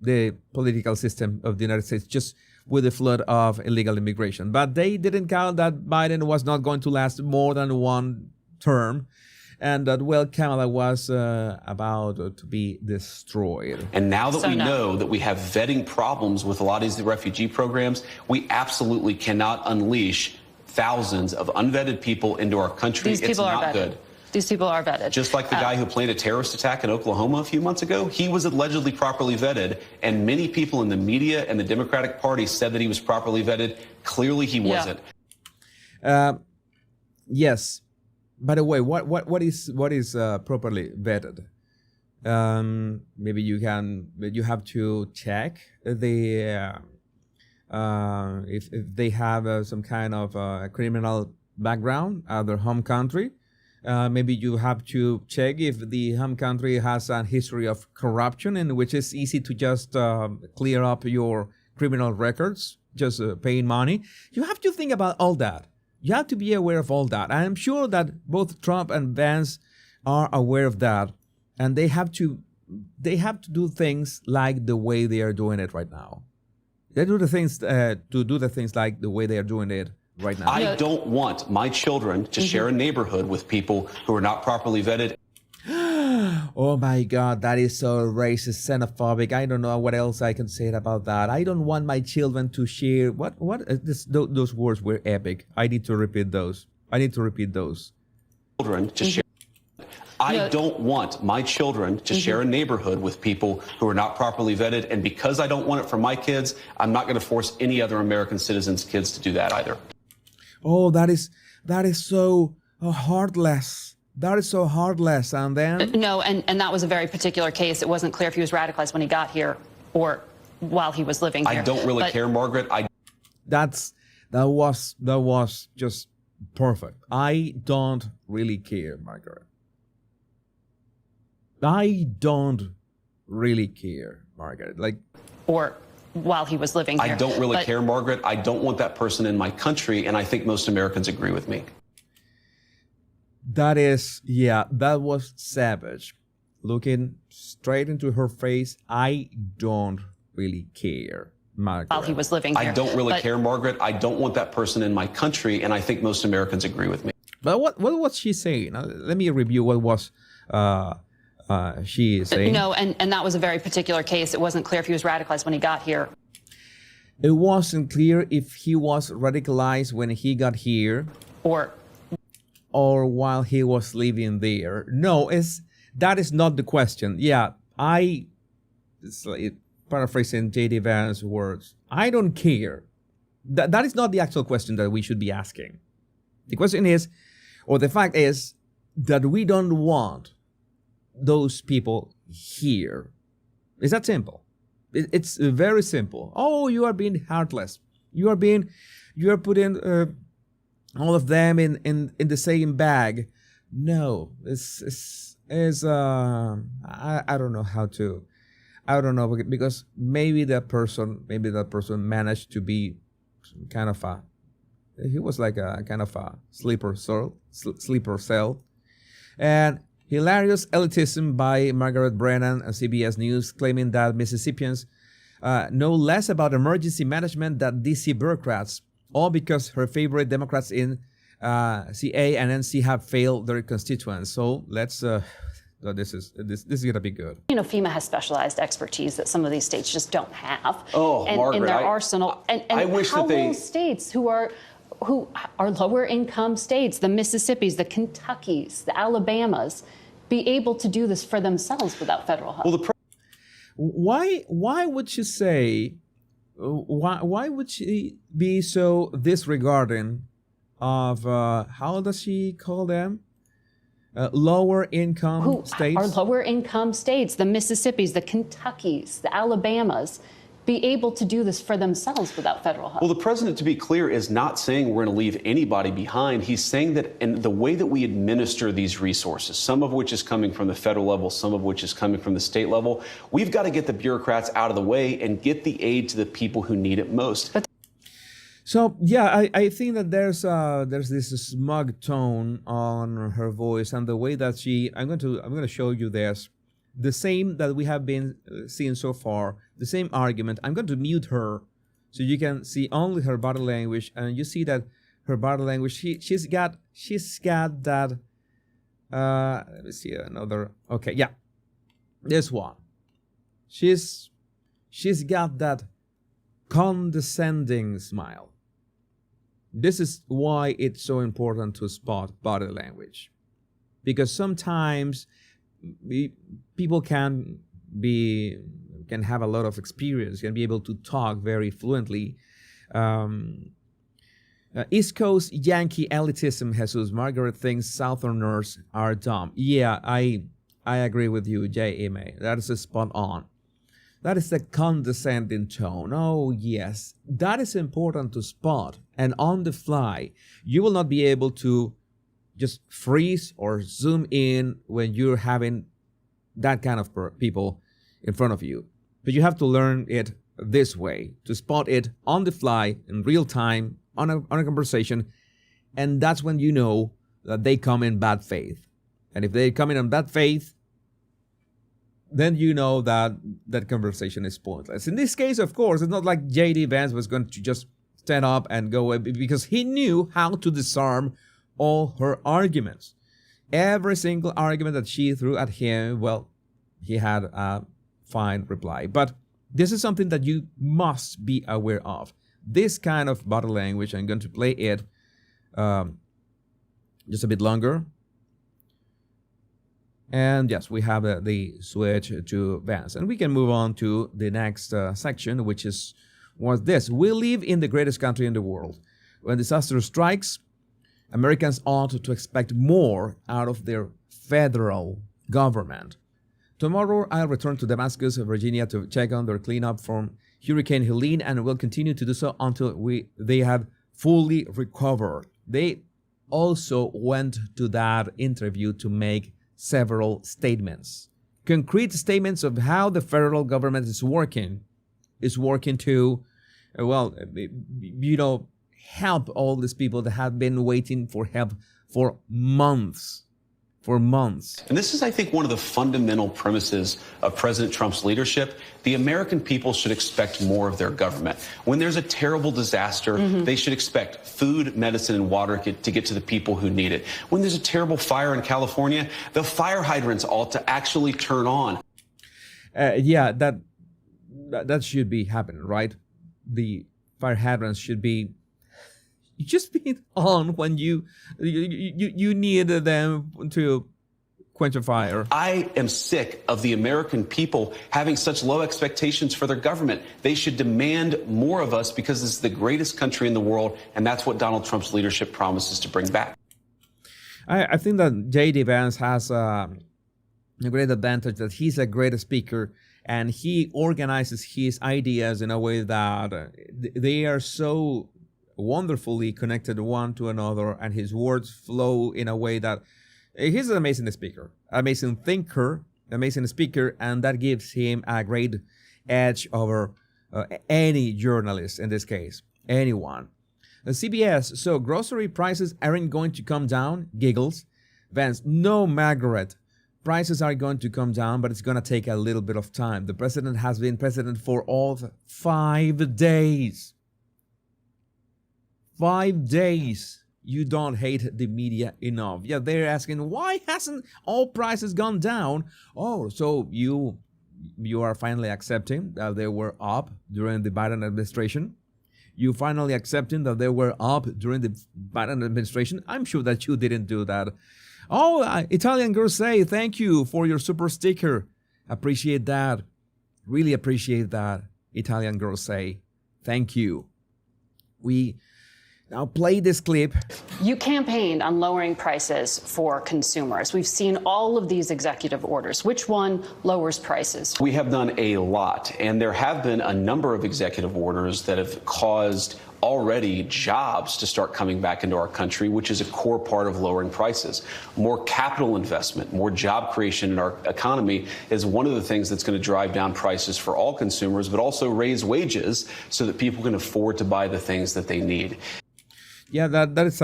the political system of the United States just with the flood of illegal immigration. But they didn't count that Biden was not going to last more than one term, and that, well, Kamala was about to be destroyed.
And now that we know that we have vetting problems with a lot of these refugee programs, we absolutely cannot unleash thousands of unvetted people into our country.
These people
it's
are
not
vetted.
good.
These people are vetted.
Just like the guy who planned a terrorist attack in Oklahoma a few months ago, he was allegedly properly vetted, and many people in the media and the Democratic Party said that he was properly vetted. Clearly he wasn't.
Yes. By the way, what is properly vetted? Maybe you have to check the if they have some kind of criminal background at their home country. Maybe you have to check if the home country has a history of corruption, in which it's easy to just clear up your criminal records, just paying money. You have to think about all that. You have to be aware of all that. I am sure that both Trump and Vance are aware of that, and they have to do things like the way they are doing it right now. They do the things like the way they are doing it right now.
I don't want my children to share a neighborhood with people who are not properly vetted.
Oh my God, that is so racist, xenophobic. I don't know what else I can say about that. I don't want my children to share. Those words were epic. I need to repeat those.
Children to share. I don't want my children to share a neighborhood with people who are not properly vetted. And because I don't want it for my kids, I'm not going to force any other American citizens' kids to do that either.
Oh, that is so heartless. That is so heartless. And then
No, and that was a very particular case. It wasn't clear if he was radicalized when he got here or while he was living here.
I don't really care, Margaret.
That was just perfect. I don't really care, Margaret. I don't really care, Margaret.
Or while he was living here.
I don't really care, Margaret. I don't want that person in my country, and I think most Americans agree with me.
That was savage. Looking straight into her face, I don't really care, Margaret.
While he was living here.
I don't really care, Margaret. I don't want that person in my country, and I think most Americans agree with me.
But what was she saying? Let me review what was she is saying.
No, and that was a very particular case. It wasn't clear if he was radicalized when he got here.
It wasn't clear if he was radicalized when he got here or while he was living there. No, that is not the question. Yeah, paraphrasing J.D. Vance's words, I don't care. That is not the actual question that we should be asking. The question is, or the fact is, that we don't want those people here. It's that simple. It's very simple. Oh, you are being heartless. You are putting all of them in the same bag. No, I don't know how to. I don't know, because maybe that person managed to be kind of he was like a kind of a sleeper cell. And hilarious elitism by Margaret Brennan and CBS News, claiming that Mississippians know less about emergency management than DC bureaucrats, all because her favorite Democrats in CA and NC have failed their constituents. So let's. This is gonna be good.
You know, FEMA has specialized expertise that some of these states just don't have.
Oh,
and,
Margaret,
in their arsenal. And
I wish
how
that they...
will states who are lower income states, the Mississippis, the Kentuckys, the Alabamas, be able to do this for themselves without federal help?
Well,
Why would she say? Why would she be so disregarding of how does she call them? Lower income states?
Are lower income states, the Mississippis, the Kentuckys, the Alabamas, be able to do this for themselves without federal help?
Well, the president, to be clear, is not saying we're going to leave anybody behind. He's saying that in the way that we administer these resources, some of which is coming from the federal level, some of which is coming from the state level, we've got to get the bureaucrats out of the way and get the aid to the people who need it most.
So yeah, I think that there's this smug tone on her voice and the way that I'm going to show you this, the same that we have been seeing so far, the same argument. I'm going to mute her so you can see only her body language, and you see that her body language. She's got that. Let me see another. Okay, yeah, this one. She's got that condescending smile. This is why it's so important to spot body language, because sometimes people can have a lot of experience, can be able to talk very fluently. East Coast Yankee elitism, Jesus. Margaret thinks Southerners are dumb. Yeah, I agree with you, J.M.A. That is spot on. That is the condescending tone. Oh, yes. That is important to spot. And on the fly, you will not be able to just freeze or zoom in when you're having that kind of people in front of you. But you have to learn it this way, to spot it on the fly, in real time, on a conversation. And that's when you know that they come in bad faith. And if they come in bad faith, then you know that that conversation is pointless. In this case, of course, it's not like J.D. Vance was going to just stand up and go away, because he knew how to disarm all her arguments. Every single argument that she threw at him, well, he had a fine reply. But this is something that you must be aware of. This kind of body language, I'm going to play it just a bit longer. And yes, we have the switch to Vance. And we can move on to the next section, which was this. We live in the greatest country in the world. When disaster strikes, Americans ought to expect more out of their federal government. Tomorrow, I'll return to Damascus, Virginia, to check on their cleanup from Hurricane Helene, and will continue to do so until they have fully recovered. They also went to that interview to make several statements, concrete statements of how the federal government is working to, help all these people that have been waiting for help for months.
And this is, I think, one of the fundamental premises of President Trump's leadership. The American people should expect more of their government. When there's a terrible disaster, they should expect food, medicine, and water to get to the people who need it. When there's a terrible fire in California, the fire hydrants ought to actually turn on.
That should be happening, right? The fire hydrants should be just be on when you need them to quench a fire.
I am sick of the American people having such low expectations for their government. They should demand more of us because this is the greatest country in the world, and that's what Donald Trump's leadership promises to bring back.
I think that J.D. Vance has a great advantage that he's a great speaker, and he organizes his ideas in a way that they are so wonderfully connected one to another, and his words flow in a way that he's an amazing speaker, amazing thinker, amazing speaker, and that gives him a great edge over any journalist in this case, anyone. CBS, so grocery prices aren't going to come down? Giggles. Vance, no, Margaret. Prices are going to come down, but it's going to take a little bit of time. The president has been president for all 5 days. 5 days. You don't hate the media enough. Yeah, they're asking, why hasn't all prices gone down? Oh, so you are finally accepting that they were up during the Biden administration? You finally accepting that they were up during the Biden administration? I'm sure that you didn't do that. Oh, Italian girls say, thank you for your super sticker. Appreciate that. Really appreciate that. Italian girls say, thank you. We now play this clip.
You campaigned on lowering prices for consumers. We've seen all of these executive orders. Which one lowers prices?
We have done a lot, and there have been a number of executive orders that have caused already jobs to start coming back into our country, which is a core part of lowering prices. More capital investment, more job creation in our economy is one of the things that's going to drive down prices for all consumers, but also raise wages so that people can afford to buy the things that they need.
Yeah, that is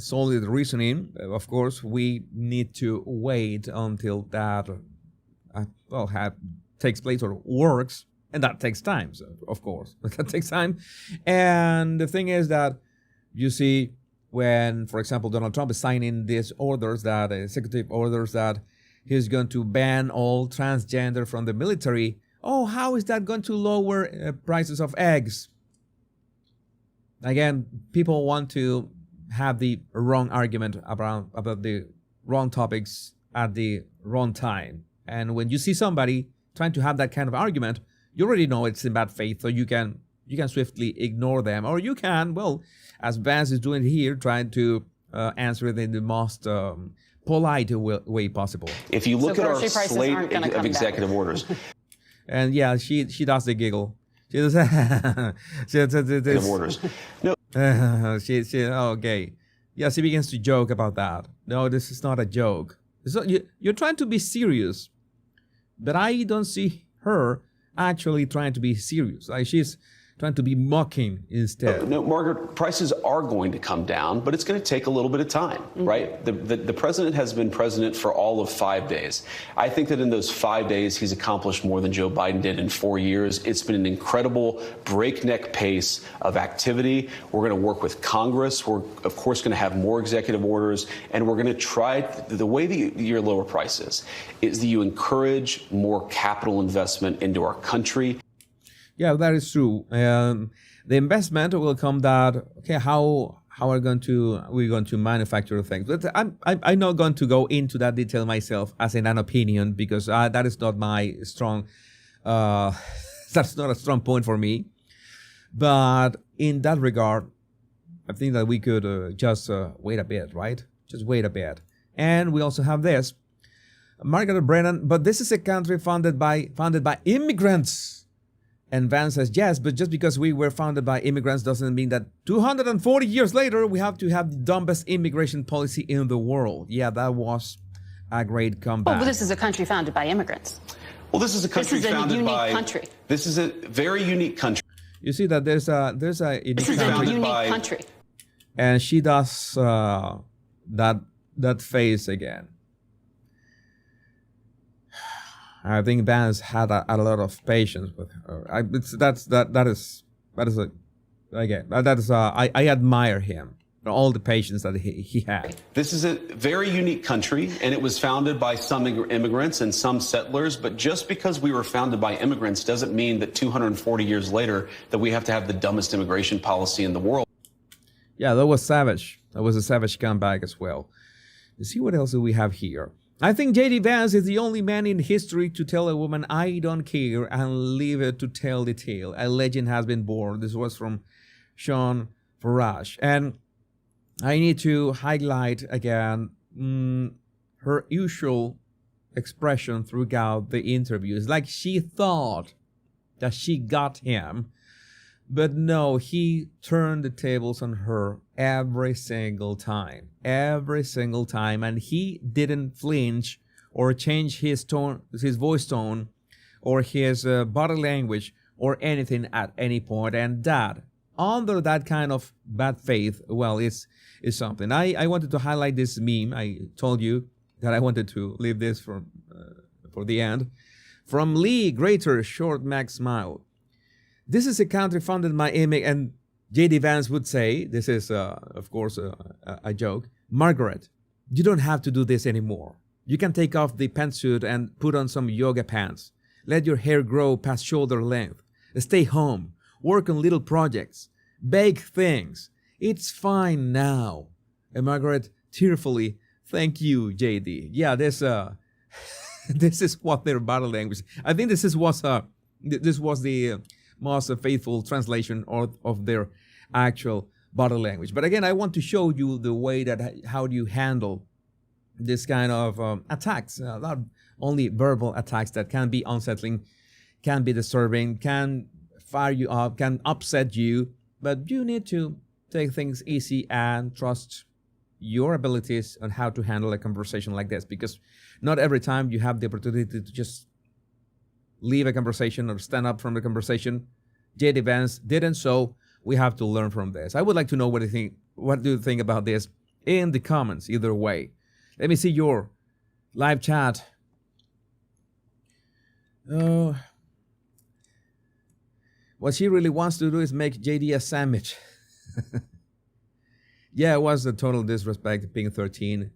solely the reasoning. Of course, we need to wait until that takes place or works, and that takes time. So, of course, that takes time. And the thing is that you see when, for example, Donald Trump is signing these orders, that executive orders that he's going to ban all transgender from the military. Oh, how is that going to lower prices of eggs? Again, people want to have the wrong argument about the wrong topics at the wrong time. And when you see somebody trying to have that kind of argument, you already know it's in bad faith, so you can swiftly ignore them. Or you can, well, as Vance is doing here, trying to answer it in the most polite way possible.
If you look at our slate of executive orders.
And yeah, she does the giggle. She does
orders. No.
Okay. Yeah, she begins to joke about that. No, this is not a joke. You're trying to be serious, but I don't see her actually trying to be serious. Like she's trying to be mocking instead.
No, Margaret, prices are going to come down, but it's going to take a little bit of time, right? The president has been president for all of 5 days. I think that in those 5 days, he's accomplished more than Joe Biden did in 4 years. It's been an incredible breakneck pace of activity. We're going to work with Congress. We're, of course, going to have more executive orders, and we're going to try the way that you lower prices is that you encourage more capital investment into our country.
Yeah, that is true. The investment will come that, okay, how are we going to manufacture things? But I'm not going to go into that detail myself as in an opinion, because that is not my strong, that's not a strong point for me. But in that regard, I think that we could just wait a bit, right? Just wait a bit. And we also have this, Margaret Brennan, but this is a country founded by immigrants. And Vance says, yes, but just because we were founded by immigrants doesn't mean that 240 years later, we have to have the dumbest immigration policy in the world. Yeah, that was a great comeback.
Oh, but this is a country founded by immigrants.
Well, this is a country founded by...
country.
This is a very unique country.
You see that there's a unique
This is
country.
a unique country.
And she does that face again. I think Vance had a lot of patience with her. I admire him for all the patience that he had.
This is a very unique country, and it was founded by some immigrants and some settlers. But just because we were founded by immigrants doesn't mean that 240 years later that we have to have the dumbest immigration policy in the world.
Yeah, that was savage. That was a savage comeback as well. You see what else do we have here? I think J.D. Vance is the only man in history to tell a woman, I don't care, and leave it to tell the tale. A legend has been born. This was from Sean Farage. And I need to highlight again her usual expression throughout the interview. It's like she thought that she got him, but no, he turned the tables on her every single time, and he didn't flinch or change his tone, his voice tone, or his body language or anything at any point. And that, under that kind of bad faith, well, is something. I wanted to highlight this meme. I told you that I wanted to leave this for the end. From Lee Greater, Short Max Smile. This is a country funded by immigrants, and J.D. Vance would say, this is, of course, a joke, Margaret, you don't have to do this anymore. You can take off the pantsuit and put on some yoga pants. Let your hair grow past shoulder length. Stay home. Work on little projects. Bake things. It's fine now. And Margaret tearfully, thank you, J.D. Yeah, this this is what their body language. I think this was the most faithful translation of their actual body language. But again, I want to show you the way that how do you handle this kind of attacks, not only verbal attacks that can be unsettling, can be disturbing, can fire you up, can upset you, but you need to take things easy and trust your abilities on how to handle a conversation like this, because not every time you have the opportunity to just leave a conversation or stand up from the conversation. J.D. Vance didn't, so we have to learn from this. I would like to know what do you think about this in the comments, either way. Let me see your live chat. What she really wants to do is make J.D. a sandwich. Yeah, it was a total disrespect, being 13.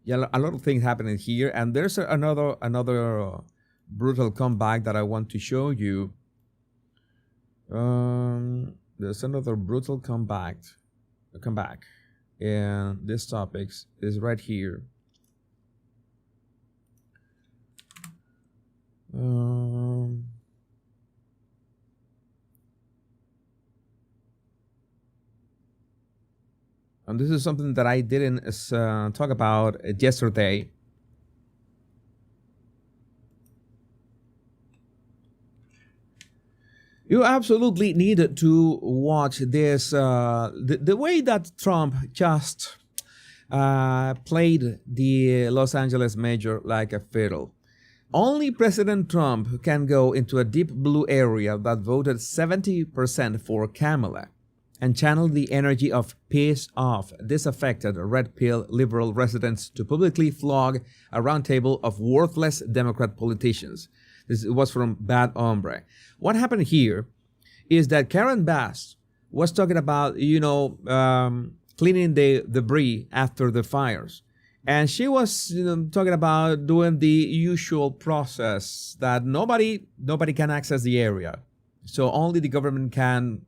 Yeah, a lot of things happening here, and there's another brutal comeback that I want to show you. There's another brutal comeback, and this topic is right here. And this is something that I didn't talk about yesterday. You absolutely need to watch this. The way that Trump just played the Los Angeles mayor like a fiddle. Only President Trump can go into a deep blue area that voted 70% for Kamala and channel the energy of piss off disaffected red pill liberal residents to publicly flog a roundtable of worthless Democrat politicians. This was from Bad Hombre. What happened here is that Karen Bass was talking about, cleaning the debris after the fires. And she was talking about doing the usual process that nobody can access the area. So only the government can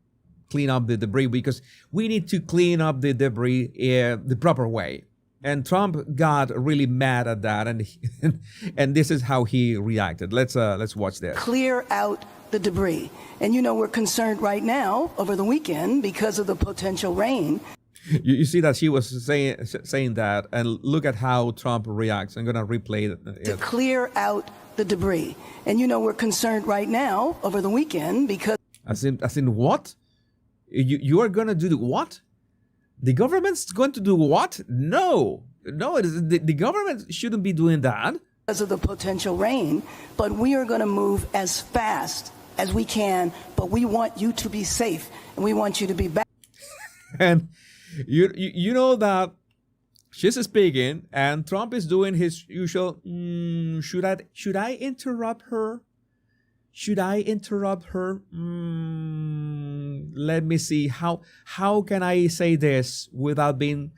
clean up the debris, because we need to clean up the debris the proper way. And Trump got really mad at that, and this is how he reacted. Let's watch this.
Clear out the debris. And we're concerned right now over the weekend because of the potential rain.
You see that she was saying that, and look at how Trump reacts. I'm going to replay it.
To clear out the debris. And we're concerned right now over the weekend because...
As in what? You are going to do what? The government's going to do what? No, the government shouldn't be doing that.
Because of the potential rain, but we are going to move as fast as we can, but we want you to be safe, and we want you to be back.
And you know that she's speaking, and Trump is doing his usual, should I interrupt her? Should I interrupt her? Let me see. How can I say this without being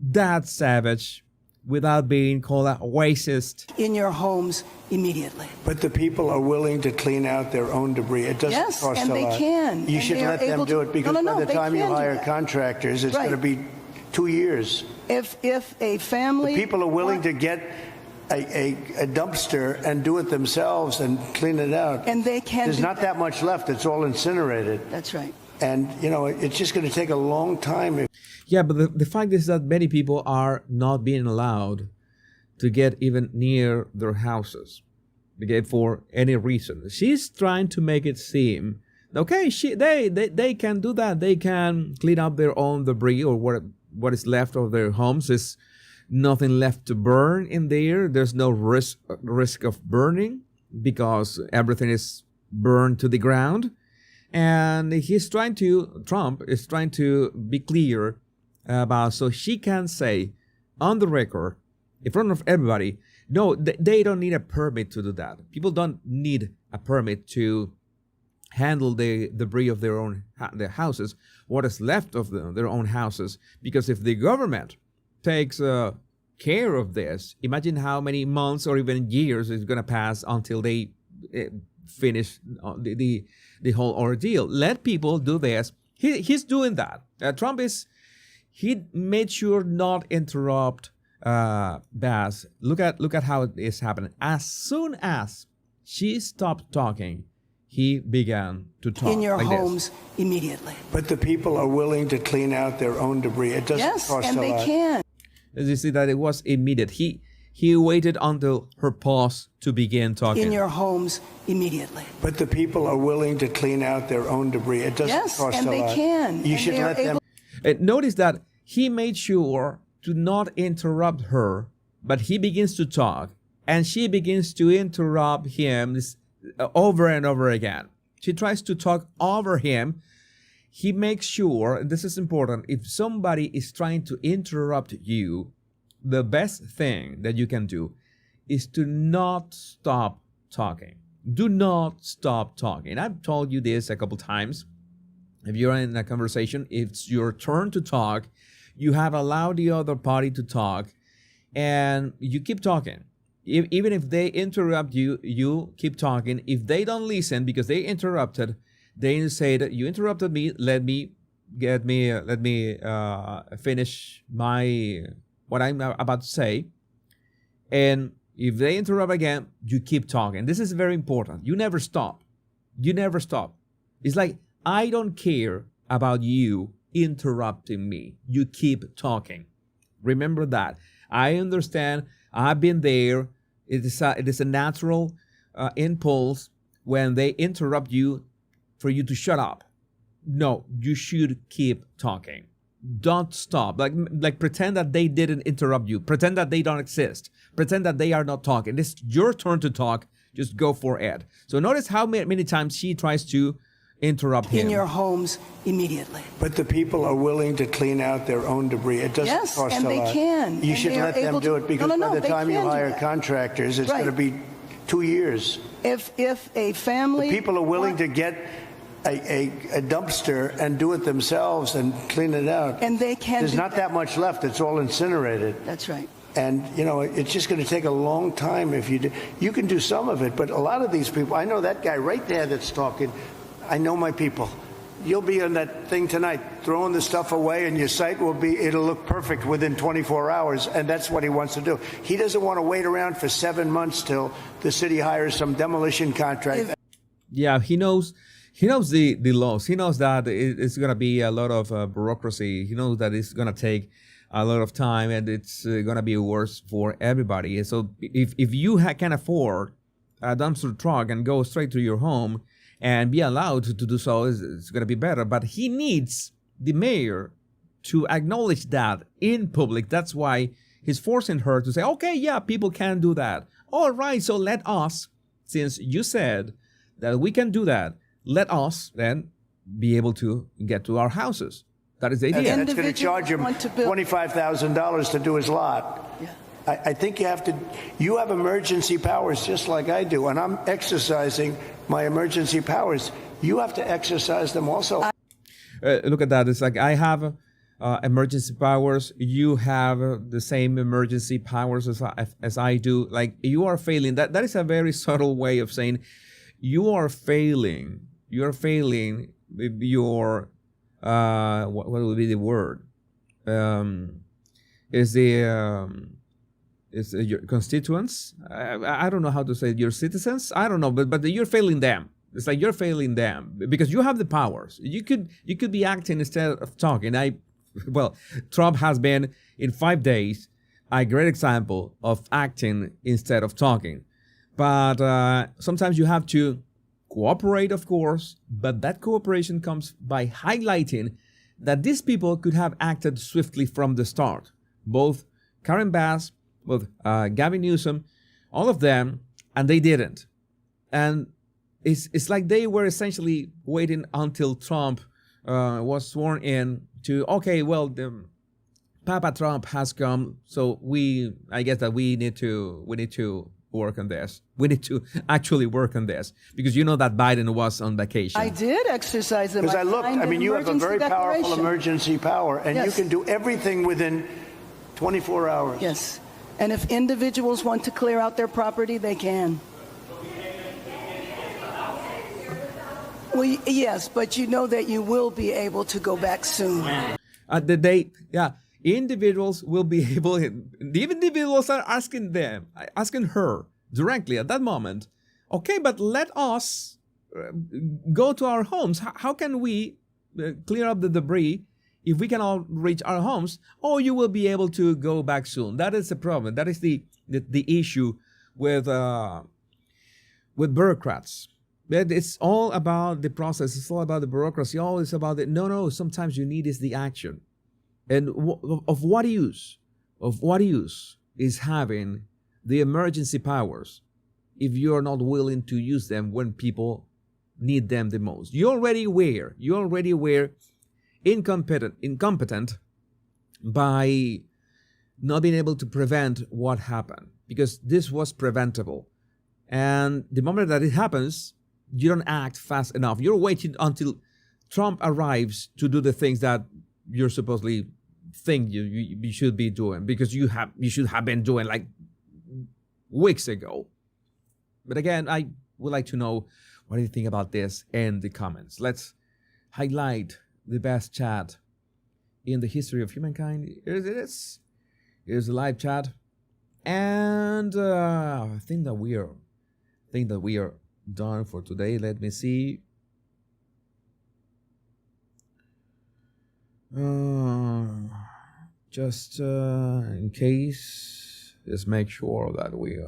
that savage, without being called a racist?
In your homes immediately.
But the people are willing to clean out their own debris. It doesn't cost a lot.
Yes, and they can.
You should let them do it, because by the time you hire contractors, it's going to be 2 years.
If a family...
People are willing to get a dumpster and do it themselves and clean it out.
And they can
There's
do
not that much left. It's all incinerated.
That's right.
And, you know, it's just going to take a long time.
Yeah, but the fact is that many people are not being allowed to get even near their houses, okay, for any reason. She's trying to make it seem, okay, they can do that. They can clean up their own debris, or what is left of their homes. Is nothing left to burn in there. There's no risk of burning because everything is burned to the ground. And Trump is trying to be clear about, so she can say on the record, in front of everybody, no, they don't need a permit to do that. People don't need a permit to handle the debris of their houses, what is left of their own houses. Because if the government takes care of this, imagine how many months or even years is going to pass until they finish the whole ordeal. Let people do this. He's doing that. Trump he made sure not interrupt Bass. Look at how it is happening. As soon as she stopped talking, he began to talk.
In your
like
homes
this.
immediately.
But the people are willing to clean out their own debris. It doesn't
Yes,
cost
and
a
they
lot.
can.
As you see that it was immediate. He waited until her pause to begin talking.
In your homes immediately.
But the people are willing to clean out their own debris. It doesn't
Yes,
cost
and
a
they
lot.
can.
You
And
should
they are
let them.
Notice that he made sure to not interrupt her, but he begins to talk, and she begins to interrupt him over and over again. She tries to talk over him. He makes sure, this is important, if somebody is trying to interrupt you, the best thing that you can do is to not stop talking. Do not stop talking. I've told you this a couple times. If you're in a conversation, it's your turn to talk. You have allowed the other party to talk, and you keep talking. Even if they interrupt you, you keep talking. If they don't listen because they interrupted, they say that you interrupted me. Let me finish what I'm about to say. And if they interrupt again, you keep talking. This is very important. You never stop. You never stop. It's like, I don't care about you interrupting me. You keep talking. Remember that. I understand. I've been there. It is a natural impulse when they interrupt you for you to shut up. No, you should keep talking. Don't stop. Like pretend that they didn't interrupt you. Pretend that they don't exist. Pretend that they are not talking. It's your turn to talk. Just go for it. So notice how many times she tries to interrupt him.
In your homes immediately.
But the people are willing to clean out their own debris. It doesn't
Yes,
cost
and
a
they
lot.
can.
You
And
should
they are
let them
able
do
to-
it because
No,
by the
they
time you
can do
hire
that.
contractors, it's
Right.
going to be 2 years.
If a family...
People are willing to get a dumpster and do it themselves and clean it out.
And they can
There's
do
not that much left. It's all incinerated.
That's right.
And, you know, it's just going to take a long time if you do. You can do some of it, but a lot of these people, I know that guy right there that's talking. I know my people. You'll be on that thing tonight, throwing the stuff away, and your site it'll look perfect within 24 hours, and that's what he wants to do. He doesn't want to wait around for 7 months till the city hires some demolition contract.
Yeah, he knows the laws. He knows that it's going to be a lot of bureaucracy. He knows that it's going to take a lot of time, and it's going to be worse for everybody. And so if you can afford a dumpster truck and go straight to your home and be allowed to do so, it's going to be better. But he needs the mayor to acknowledge that in public. That's why he's forcing her to say, okay, yeah, people can do that. All right, so let us, since you said that we can do that, let us then be able to get to our houses. That is the idea.
And that's going to charge him $25,000 to do his lot.
Yeah.
I think you have emergency powers just like I do, and I'm exercising my emergency powers. You have to exercise them also.
Look at that. It's like I have emergency powers. You have the same emergency powers as I do. Like you are failing. That is a very subtle way of saying you are failing. You are failing your what would be the word? is your constituents. I don't know how to say it, your citizens. I don't know, but you're failing them. It's like you're failing them because you have the powers. You could be acting instead of talking. Trump has been in 5 days a great example of acting instead of talking. But sometimes you have to cooperate, of course, but that cooperation comes by highlighting that these people could have acted swiftly from the start. Both Karen Bass, both Gavin Newsom, all of them, and they didn't. And it's like they were essentially waiting until Trump was sworn in to, okay, well, Papa Trump has come, so I guess that we need to work on this. We need to actually work on this because you know that Biden was on vacation.
I did exercise them.
Because I looked, I mean, you have a very powerful emergency power, and you can do everything within 24 hours.
Yes. And if individuals want to clear out their property, they can. Well, yes, but you know that you will be able to go back soon.
Individuals will be able, the individuals are asking her directly at that moment, okay, but let us go to our homes. How can we clear up the debris if we can all reach our homes? Oh, you will be able to go back soon. That is the problem. That is the issue with bureaucrats. But it's all about the process. It's all about the bureaucracy. Always about it. No. Sometimes you need is the action. And of what use? Of what use is having the emergency powers if you are not willing to use them when people need them the most? You already were incompetent by not being able to prevent what happened, because this was preventable. And the moment that it happens, you don't act fast enough. You're waiting until Trump arrives to do the things that you're supposedly think you should be doing, because you should have been doing like weeks ago. But again, I would like to know what do you think about this in the comments. Let's highlight the best chat in the history of humankind. Here's the live chat, and I think that we are done for today. Let me see. Just in case, just make sure that we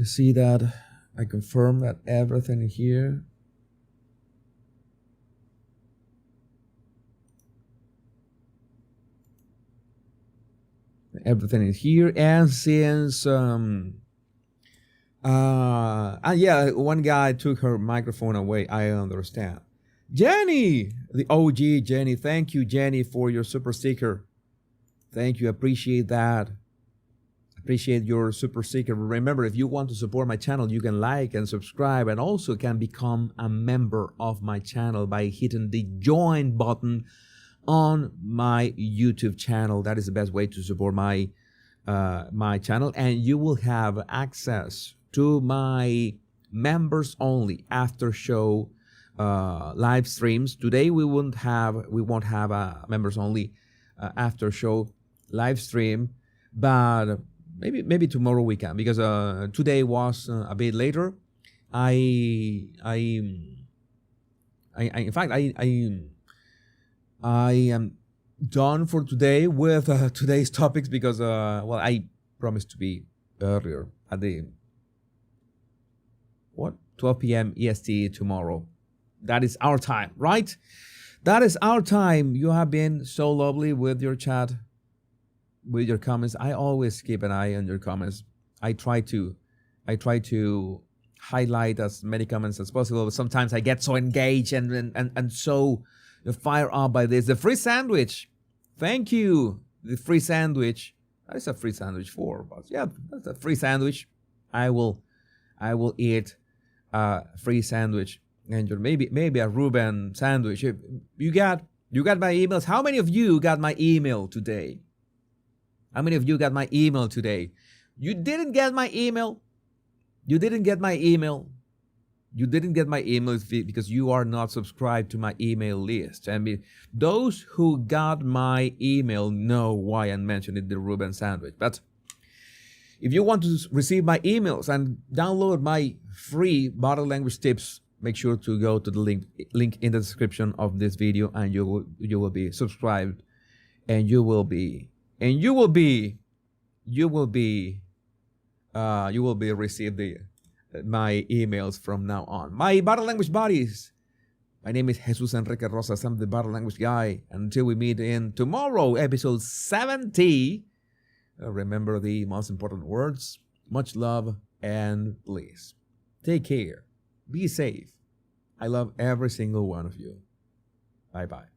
see that I confirm that everything here. Everything is here, and since one guy took her microphone away, I understand. Jenny, the OG Jenny, thank you, Jenny, for your super sticker. Thank you, appreciate that. Appreciate your super sticker. Remember, if you want to support my channel, you can like and subscribe, and also can become a member of my channel by hitting the join button on my YouTube channel. That is the best way to support my channel, and you will have access to my members only after show live streams. Today we won't have a members only after show live stream, but maybe tomorrow we can, because today was a bit later. I am done for today with today's topics, because I promised to be earlier at the 12 p.m. EST tomorrow. That is our time, right? That is our time. You have been so lovely with your chat, with your comments. I always keep an eye on your comments. I try to highlight as many comments as possible, but sometimes I get so engaged and so fired up by this. The free sandwich. Thank you. The free sandwich. That is a free sandwich for us. Yeah, that's a free sandwich. I will eat a free sandwich. And maybe a Reuben sandwich. You got my emails. How many of you got my email today? How many of you got my email today? You didn't get my email? You didn't get my email? You didn't get my emails because you are not subscribed to my email list. I mean, those who got my email know why I mentioned it, the Reuben sandwich. But if you want to receive my emails and download my free body language tips, make sure to go to the link in the description of this video, and you will be subscribed, and you will be receive my emails from now on. My body language buddies, my name is Jesus Enrique Rosas. I'm the body language guy. Until we meet in tomorrow, episode 70, remember the most important words: much love and peace. Take care. Be safe. I love every single one of you. Bye-bye.